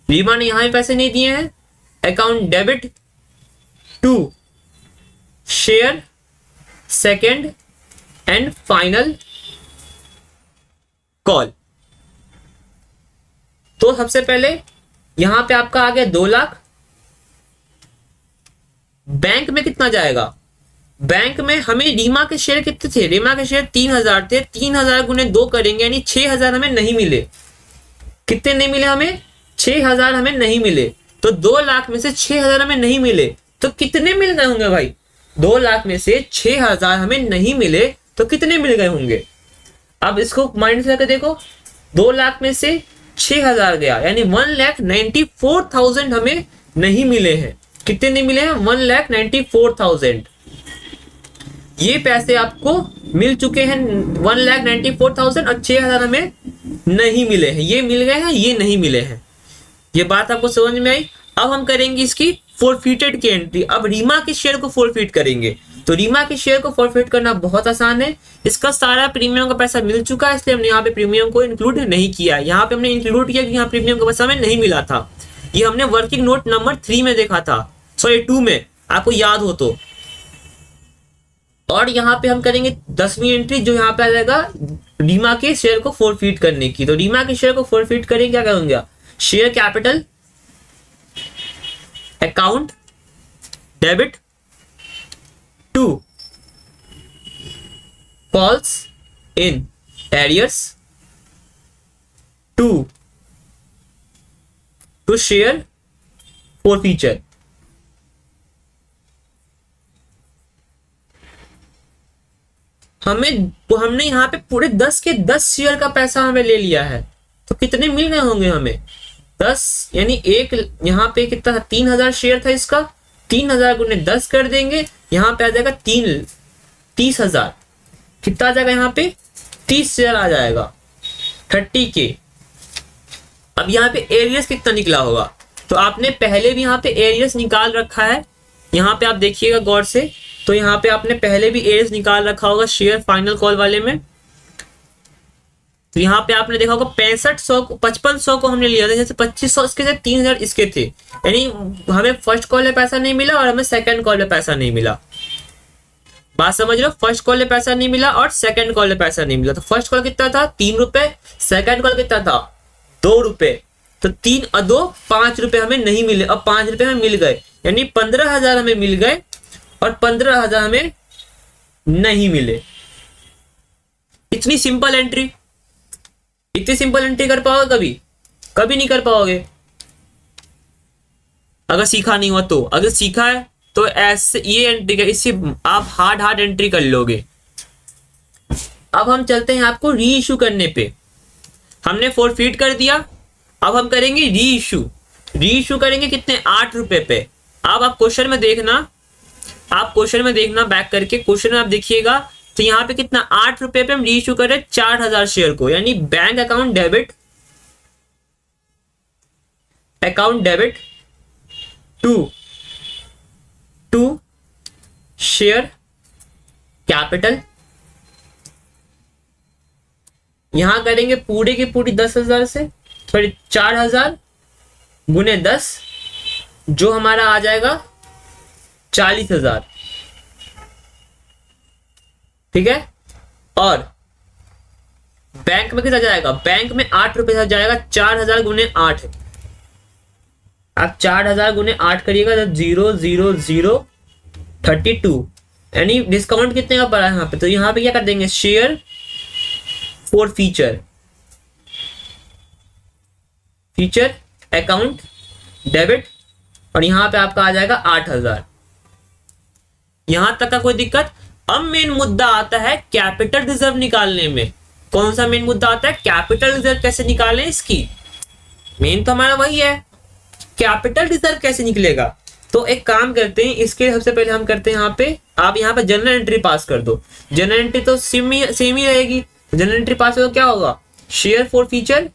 Reema ने यहां पे पैसे नहीं दिए हैं, account debit to share second and final call. तो सबसे पहले यहां पे आपका आ गया 2 लाख। बैंक में कितना जाएगा? बैंक में हमें रीमा के शेयर कितने थे? रीमा के शेयर 3,000 थे। 3,000 गुने 2 करेंगे यानी 6,000 हमें नहीं मिले। कितने नहीं मिले हमें? 6,000 हमें नहीं मिले। तो 2 लाख में से 6,000 हमें नहीं मिले तो कितने मिल गए होंगे भाई? 2 लाख में से 6,000 हमें नहीं मिले तो कितने मिल गए होंगे? अब इसको माइनस करके देखो। 2 लाख में से 6,000 गया यानी 1,94,000 हमें नहीं मिले हैं। कितने नहीं मिले हैं? 1,94,000। ये पैसे आपको मिल चुके हैं 1,94,000 और 6,000 हमें नहीं मिले हैं। ये मिल गए हैं, ये नहीं मिले हैं। ये बात आपको समझ में आई? अब हम करेंगे इसकी फोरफिटेड की एंट्री। अब रीमा के शेयर को फोरफिट करेंगे। तो रीमा के शेयर को फोरफिट करना बहुत आसान है। इसका सारा प्रीमियम का पैसा मिल चुका है, इसलिए हमने यहाँ पे प्रीमियम को इंक्लूड नहीं किया। यहाँ पे हमने इंक्लूड किया कि यहाँ प्रीमियम का पैसा हमें नहीं मिला था। ये हमने वर्किंग नोट नंबर 3 में देखा था, सॉरी 2 में, आपको याद हो तो। और यहाँ पे हम करेंगे 10वीं एंट्री, जो यहाँ पे आ जाएगा रीमा के शेयर को फोरफिट करने की। तो रीमा के शेयर को फोरफिट करेंगे, क्या करूंगा? Share capital account debit to calls in arrears to share forfeiture. हमने यहाँ पे पूरे 10 के 10 शेयर का पैसा हमें ले लिया है। तो कितने मिल गए होंगे हमें? 10, यानी एक यहाँ पे कितना था? 3,000 शेयर था इसका। 3,000 गुने 10 कर देंगे, यहाँ पे आ जाएगा 30,000। कितना आ जाएगा यहाँ पे? 30 शेयर आ जाएगा, 30K। अब यहाँ पे एरियस कितना निकला होगा? तो आपने पहले भी यहाँ पे एरियस निकाल रखा है, यहाँ पे आप देखिएगा गौर से। तो यहाँ पे आपने पहले भी एरियस निकाल रखा होगा शेयर फाइनल कॉल वाले में। तो यहाँ पे आपने देखा होगा 5500 को हमने लिया था, जैसे 2500 इसके थे, 3,000 इसके थे। यानी हमें फर्स्ट कॉल में पैसा नहीं मिला और हमें सेकंड कॉल में पैसा नहीं मिला। बात समझ लो, फर्स्ट कॉल में पैसा नहीं मिला और सेकंड कॉल में पैसा नहीं मिला। तो फर्स्ट कॉल कितना था? 3 रुपए। सेकंड कॉल कितना था? 2 रुपए। तो 3 और 2 5 रुपए हमें नहीं मिले, और 5 रुपए हमें मिल गए, यानी 15,000 हमें मिल गए और 15,000 हमें नहीं मिले। इतनी सिंपल एंट्री, इतनी सिंपल एंट्री कर पाओगे कभी? कभी नहीं कर पाओगे, अगर सीखा नहीं हुआ तो। अगर सीखा है तो ऐसे ये एंट्री कर, इससे आप हार्ड एंट्री कर लोगे। अब हम चलते हैं आपको री इशू करने पे। हमने फोरफिट कर दिया, अब हम करेंगे री इशू। री इशू करेंगे कितने? 8 रुपए पे। अब आप क्वेश्चन में देखना, बैक करके क्वेश्चन में आप देखिएगा। तो यहाँ पे कितना? 8 रुपए पे हम री इशू कर रहे हैं 4,000 शेयर को, यानी bank account debit to share capital. यहां करेंगे पूरे की पूरी 10,000 से, सॉरी 4,000 गुने 10, जो हमारा आ जाएगा 40,000। ठीक है। और बैंक में कितना जाएगा? बैंक में 8 रुपए जाएगा। 4,000 गुने 8, आप 4,000 गुने 8 करिएगा तो 0,0,032, यानी डिस्काउंट कितने का पड़ा है यहाँ पे? तो यहाँ पे क्या कर देंगे? शेयर फोरफीचर अकाउंट डेबिट, और यहाँ पे आपका आ जाएगा 8,000। यहां तक का कोई दिक्कत? अब मेन मुद्दा आता है कैपिटल रिजर्व निकालने में। कौन सा मेन मुद्दा आता है? कैपिटल रिजर्व कैसे निकालें इसकी। मेन तो हमारा वही है, कैपिटल रिजर्व कैसे निकलेगा। तो एक काम करते हैं, इसके सबसे पहले हम करते हैं यहाँ पे, आप यहाँ पे जनरल एंट्री पास कर दो। जनरल एंट्री तो सेम ही रहेगी। जनरल एंट्री पास हो तो क्या होगा? Share forfeiture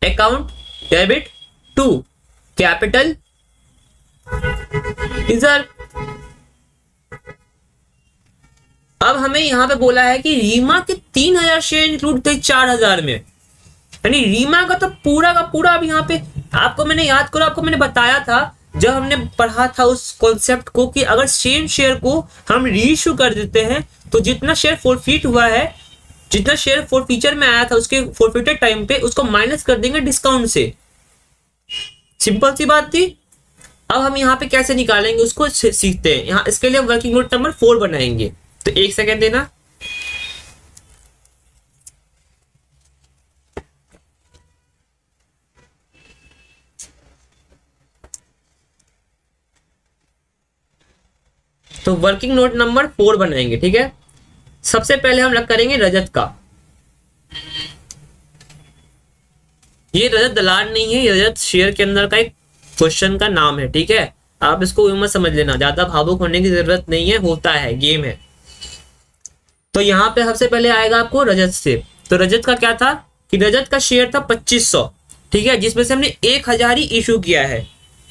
account debit to capital reserve. अब हमें यहां पे बोला है कि रीमा के 3,000 शेयर इंक्लूड थे 4,000 में, यानी रीमा का तो पूरा का पूरा। अब यहाँ पे आपको मैंने याद करो, आपको मैंने बताया था जब हमने पढ़ा था उस कॉन्सेप्ट को, कि अगर सेम शेयर को हम रीइश्यू कर देते हैं तो जितना शेयर फोरफिट हुआ है, जितना शेयर फोरफीचर में आया था उसके फोरफिटेड टाइम पे, उसको माइनस कर देंगे डिस्काउंट से। सिंपल सी बात थी। अब हम यहाँ पे कैसे निकालेंगे उसको सीखते हैं। यहाँ इसके लिए वर्किंग नोट नंबर 4 बनाएंगे। तो 1 सेकेंड देना। तो वर्किंग नोट नंबर 4 बनाएंगे, ठीक है। सबसे पहले हम करेंगे रजत का। ये रजत दलाल नहीं है, ये रजत शेयर के अंदर का एक क्वेश्चन का नाम है, ठीक है। आप इसको मत समझ लेना, ज्यादा भावुक होने की जरूरत नहीं है, होता है, गेम है। तो यहाँ पे सबसे पहले आएगा आपको रजत से। तो रजत का क्या था कि रजत का शेयर था 2500, ठीक है, जिसमें से हमने 1000 ही इशू किया है।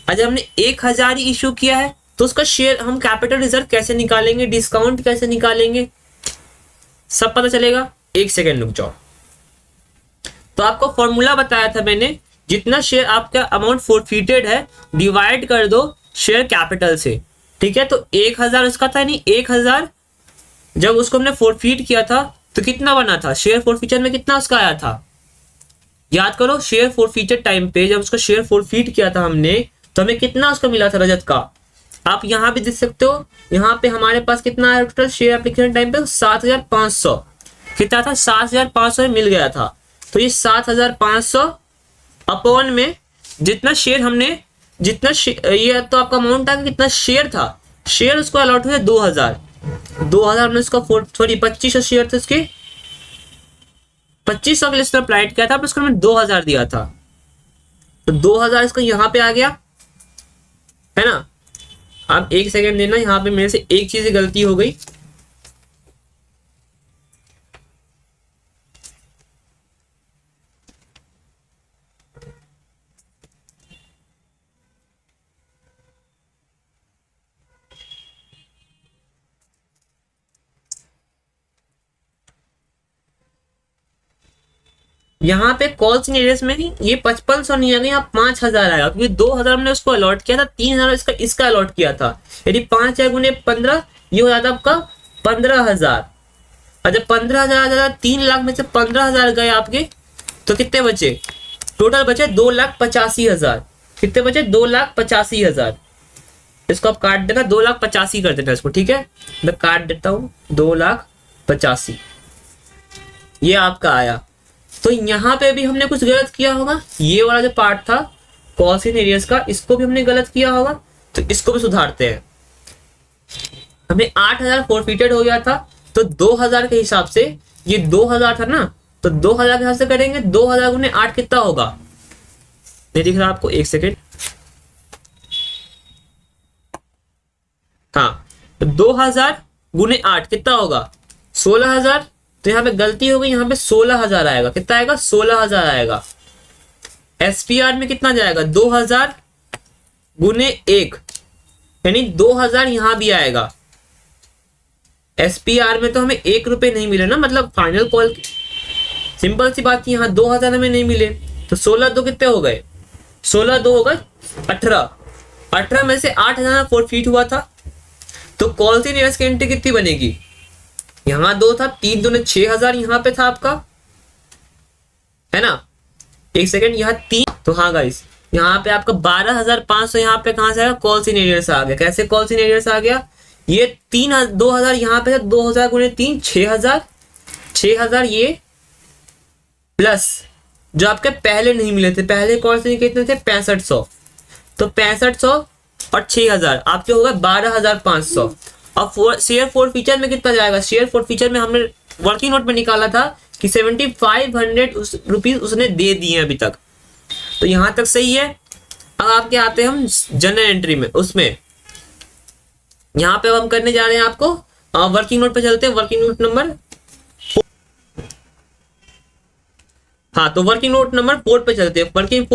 और जब हमने 1000 ही इशू किया है तो उसका शेयर हम कैपिटल रिजर्व कैसे निकालेंगे, डिस्काउंट कैसे निकालेंगे, सब पता चलेगा। एक सेकेंड रुक जाओ। तो आपको फॉर्मूला बताया था मैंने, जितना शेयर आपका अमाउंट फोरफिटेड है डिवाइड कर दो शेयर कैपिटल से, ठीक है। तो 1000 उसका था, नहीं 1000 जब उसको हमने फोरफिट किया था तो कितना बना था, शेयर फोरफीचर में कितना उसका आया था, याद करो। शेयर फोरफीचर टाइम पे जब उसका शेयर फोरफिट किया था हमने, तो हमें कितना उसका मिला था रजत का, आप यहाँ भी देख सकते हो। यहाँ पे हमारे पास कितना है टोटल शेयर एप्लीकेशन टाइम पे, 7500 कितना था, 7500 मिल गया था। तो ये 7500 अपॉन में जितना शेयर हमने, ये तो आपका अमाउंट था, कितना शेयर था, शेयर उसको अलॉट हुए 2000 हमने उसका 2500 शेयर थे उसके, 2500 के लिए अप्लाइड किया था, उसको हमने 2000 दिया था। तो 2000 इसका यहाँ पे आ गया, है ना। आप एक सेकेंड देना, यहाँ पे मेरे से एक चीज गलती हो गई। यहाँ पे कॉल सीनियर्स में ही ये 5500 नहीं आएगा, यहाँ 5000 आएगा, क्योंकि 2000 हमने उसको अलॉट किया था, 3000 इसका अलॉट किया था। यदि 5000 गुने 15 ये हो जाता आपका 15000। और जब 15000 3 लाख में से 15000 गए आपके, तो कितने बचे, टोटल बचे 2,85,000। कितने बचे, 2,85,000। इसको आप काट देना, 2,85,000 कर देना इसको, ठीक है। मैं काट देता हूँ, 2,85,000 ये आपका आया। तो यहाँ पे भी हमने कुछ गलत किया होगा, ये वाला जो पार्ट था कॉल्स इन एरियर्स का, इसको भी हमने गलत किया होगा, तो इसको भी सुधारते हैं। हमें 8000 फोरफिटेड हो गया था, तो 2000 के हिसाब से, ये 2000 था ना, तो 2000 के हिसाब से करेंगे, 2000 गुने 8 कितना होगा, नहीं दिख रहा आपको, एक सेकेंड। हाँ, तो 2000 गुने 8 कितना होगा, 16000। तो यहाँ पे गलती हो गई, यहाँ पे 16000 आएगा, कितना आएगा, 16000 आएगा। एसपीआर में कितना जाएगा, 2000 गुने 1, यानी 2000 यहां भी आएगा। एसपीआर में तो हमें 1 रुपए नहीं मिले ना, मतलब फाइनल कॉल, सिंपल सी बात, यहाँ 2000 हमें नहीं मिले, तो 16 दो कितने हो गए, 16 दो हो गए 18 में से 8000 फोरफिट हुआ था। तो कॉल सी नियरेस्ट की एंट्री कितनी बनेगी, यहाँ 2 था, 3 दूने 6000 यहाँ पे था आपका, है ना। एक सेकेंड, यहाँ 3, तो हाँ गाइस, यहाँ पे आपका 12,500 यहाँ पे कहां से आया, कॉल इन एरियर्स आ गया। कैसे कॉल इन एरियर्स आ गया, ये 2000 यहाँ पे 2000 गुणे 3 6000 ये प्लस जो आपके पहले नहीं मिले थे, पहले कॉल इन कितने थे 6500, तो 6500 और 6000 आपके होगा 12,500। अब शेयर फोर फीचर में कितना जाएगा, शेयर फोर फीचर में हमने वर्किंग नोट में निकाला था कि 7500 रुपीज उसने दे दिए अभी तक, तो यहां तक सही है। अब आपके आते हैं हम जनरल एंट्री में, उसमें यहां पे हम करने जा रहे हैं आपको वर्किंग नोट पे चलते हैं, वर्किंग नोट नंबर, हाँ तो वर्किंग नोट नंबर 4 पे चलते हैं। वर्किंग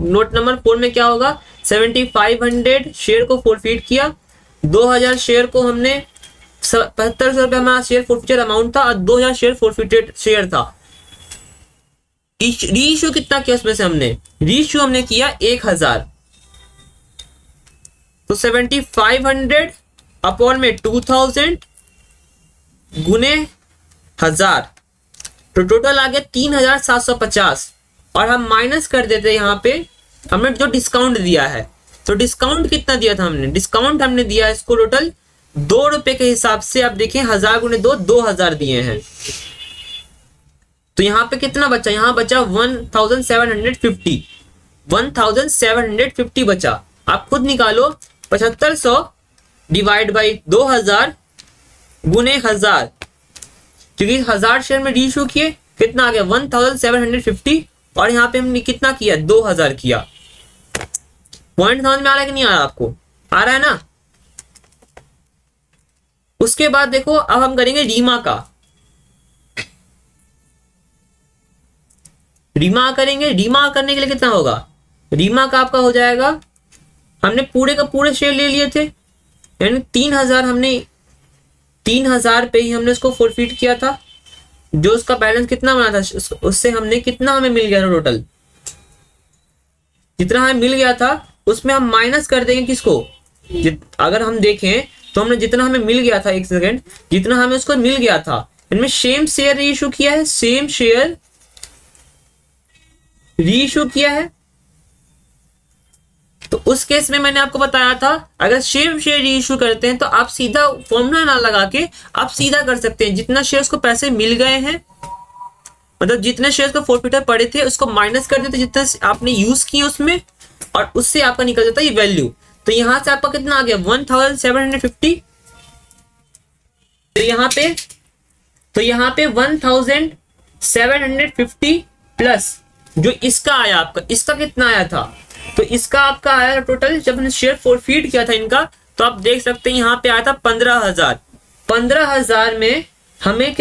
नोट नंबर 4 में क्या होगा, 7500 शेयर को फोरफिट किया, 2000 शेयर को हमने 7500 रुपये हमारा शेयर फोरफिटर अमाउंट था और 2000 शेयर फोरफिटेड शेयर था। रीइश्यू कितना किया उसमें से हमने, रीइश्यू हमने किया 1000, तो 7500 अपॉन में 2000 गुने 1000, तो टोटल आ गया 3750। और हम माइनस कर देते यहाँ पे हमने जो डिस्काउंट दिया है, तो डिस्काउंट कितना दिया था हमने, डिस्काउंट हमने दिया इसको टोटल 2 रुपए के हिसाब से। आप देखें 1000 गुने 2, 2000 दिए हैं, तो यहाँ पे कितना बचा, यहाँ बचा 1750 बचा। आप खुद निकालो, 7500 डिवाइड बाई 2000 गुने 1000, क्योंकि 1000 शेयर में रीइश्यू किए, कितना आ गया 1750, और यहाँ पे हमने कितना किया 2000 किया। पॉइंट समझ में आ रहा है कि नहीं आ रहा? आपको आ रहा है ना? उसके बाद देखो, अब हम करेंगे रीमा का। रीमा करेंगे। रीमा करने के लिए कितना होगा? रीमा का आपका हो जाएगा, हमने पूरे का पूरे शेयर ले लिए थे, यानी 3000 हमने 3000 पे ही हमने उसको फोरफिट किया था। जो उसका बैलेंस कितना बना था, उससे हमने कितना हमें मिल गया था टोटल, जितना हमें मिल गया था उसमें हम माइनस कर देंगे किसको? अगर हम देखें तो हमने जितना हमें मिल गया था, एक सेकेंड, जितना हमें उसको मिल गया था, इनमें सेम शेयर रीइश्यू किया है, सेम शेयर रीइश्यू किया है। तो उस केस में मैंने आपको बताया था, अगर सेम शेयर रीइश्यू करते हैं तो आप सीधा फॉर्मूला ना लगा के आप सीधा कर सकते हैं, जितना शेयर्स को पैसे मिल गए हैं, मतलब जितने शेयर्स को फोरफिटर पड़े थे उसको माइनस कर देते जितना आपने यूज किए उसमें, और उससे आपका निकल जाता है ये वैल्यू। तो यहां से आपका कितना आ गया? 1750। तो यहाँ पे 1750 प्लस जो इसका आया आपका, इसका कितना आया था? तो इसका आपका आया टोटल, जब हमने शेयर फोरफिट किया था इनका, तो आप देख सकते हैं यहाँ पे आया था 15,000। 15,000 में हमें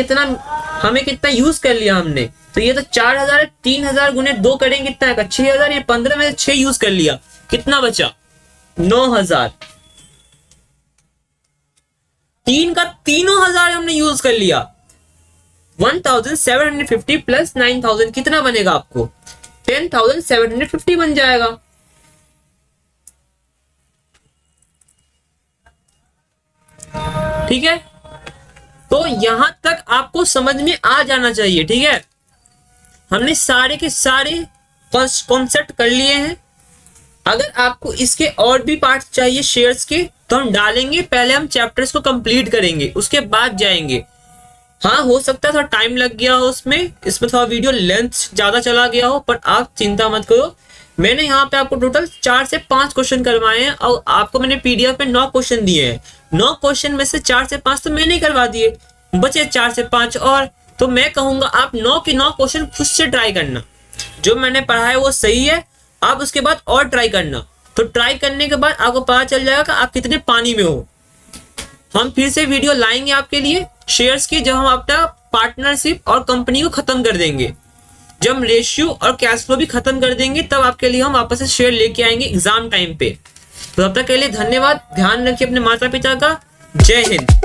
कितना यूज कर लिया हमने? तो ये तो 4,000 है, 3,000 गुने 2 करेंगे कितना आएगा? 6,000। ये 15 में से 6 यूज कर लिया, कितना बचा? 9,000। 3 का 3,000 हमने यूज कर लिया। 1750 प्लस 9,000 कितना बनेगा आपको? 10,750 बन जाएगा। ठीक है, तो यहां तक आपको समझ में आ जाना चाहिए। ठीक है, हमने सारे के सारे कॉन्सेप्ट कर लिए हैं। अगर आपको इसके और भी पार्ट चाहिए शेयर्स के तो हम डालेंगे, पहले हम चैप्टर्स को कंप्लीट करेंगे उसके बाद जाएंगे। हाँ, हो सकता है थोड़ा टाइम लग गया हो इसमें थोड़ा वीडियो लेंथ ज्यादा चला गया हो, पर आप चिंता मत करो। मैंने यहाँ पे आपको टोटल 4 से 5 क्वेश्चन करवाए हैं और आपको मैंने पीडीएफ में 9 क्वेश्चन दिए हैं। 9 क्वेश्चन में से 4 से 5 तो मैंने करवा दिए, बचे 4 से 5 और। तो मैं कहूंगा आप 9 के 9 क्वेश्चन खुद से ट्राई करना, जो मैंने पढ़ा है वो सही है, आप उसके बाद और ट्राई करना। तो ट्राई करने के बाद आपको पता चल जाएगा कि आप कितने पानी में हो। हम फिर से वीडियो लाएंगे आपके लिए शेयर्स की, जब हम अपना पार्टनरशिप और कंपनी को खत्म कर देंगे, जब हम रेशियो और कैश फ्लो भी खत्म कर देंगे, तब आपके लिए हम वापस से शेयर लेके आएंगे एग्जाम टाइम पे। तो तब तक के लिए धन्यवाद। ध्यान रखिए अपने माता पिता का। जय हिंद।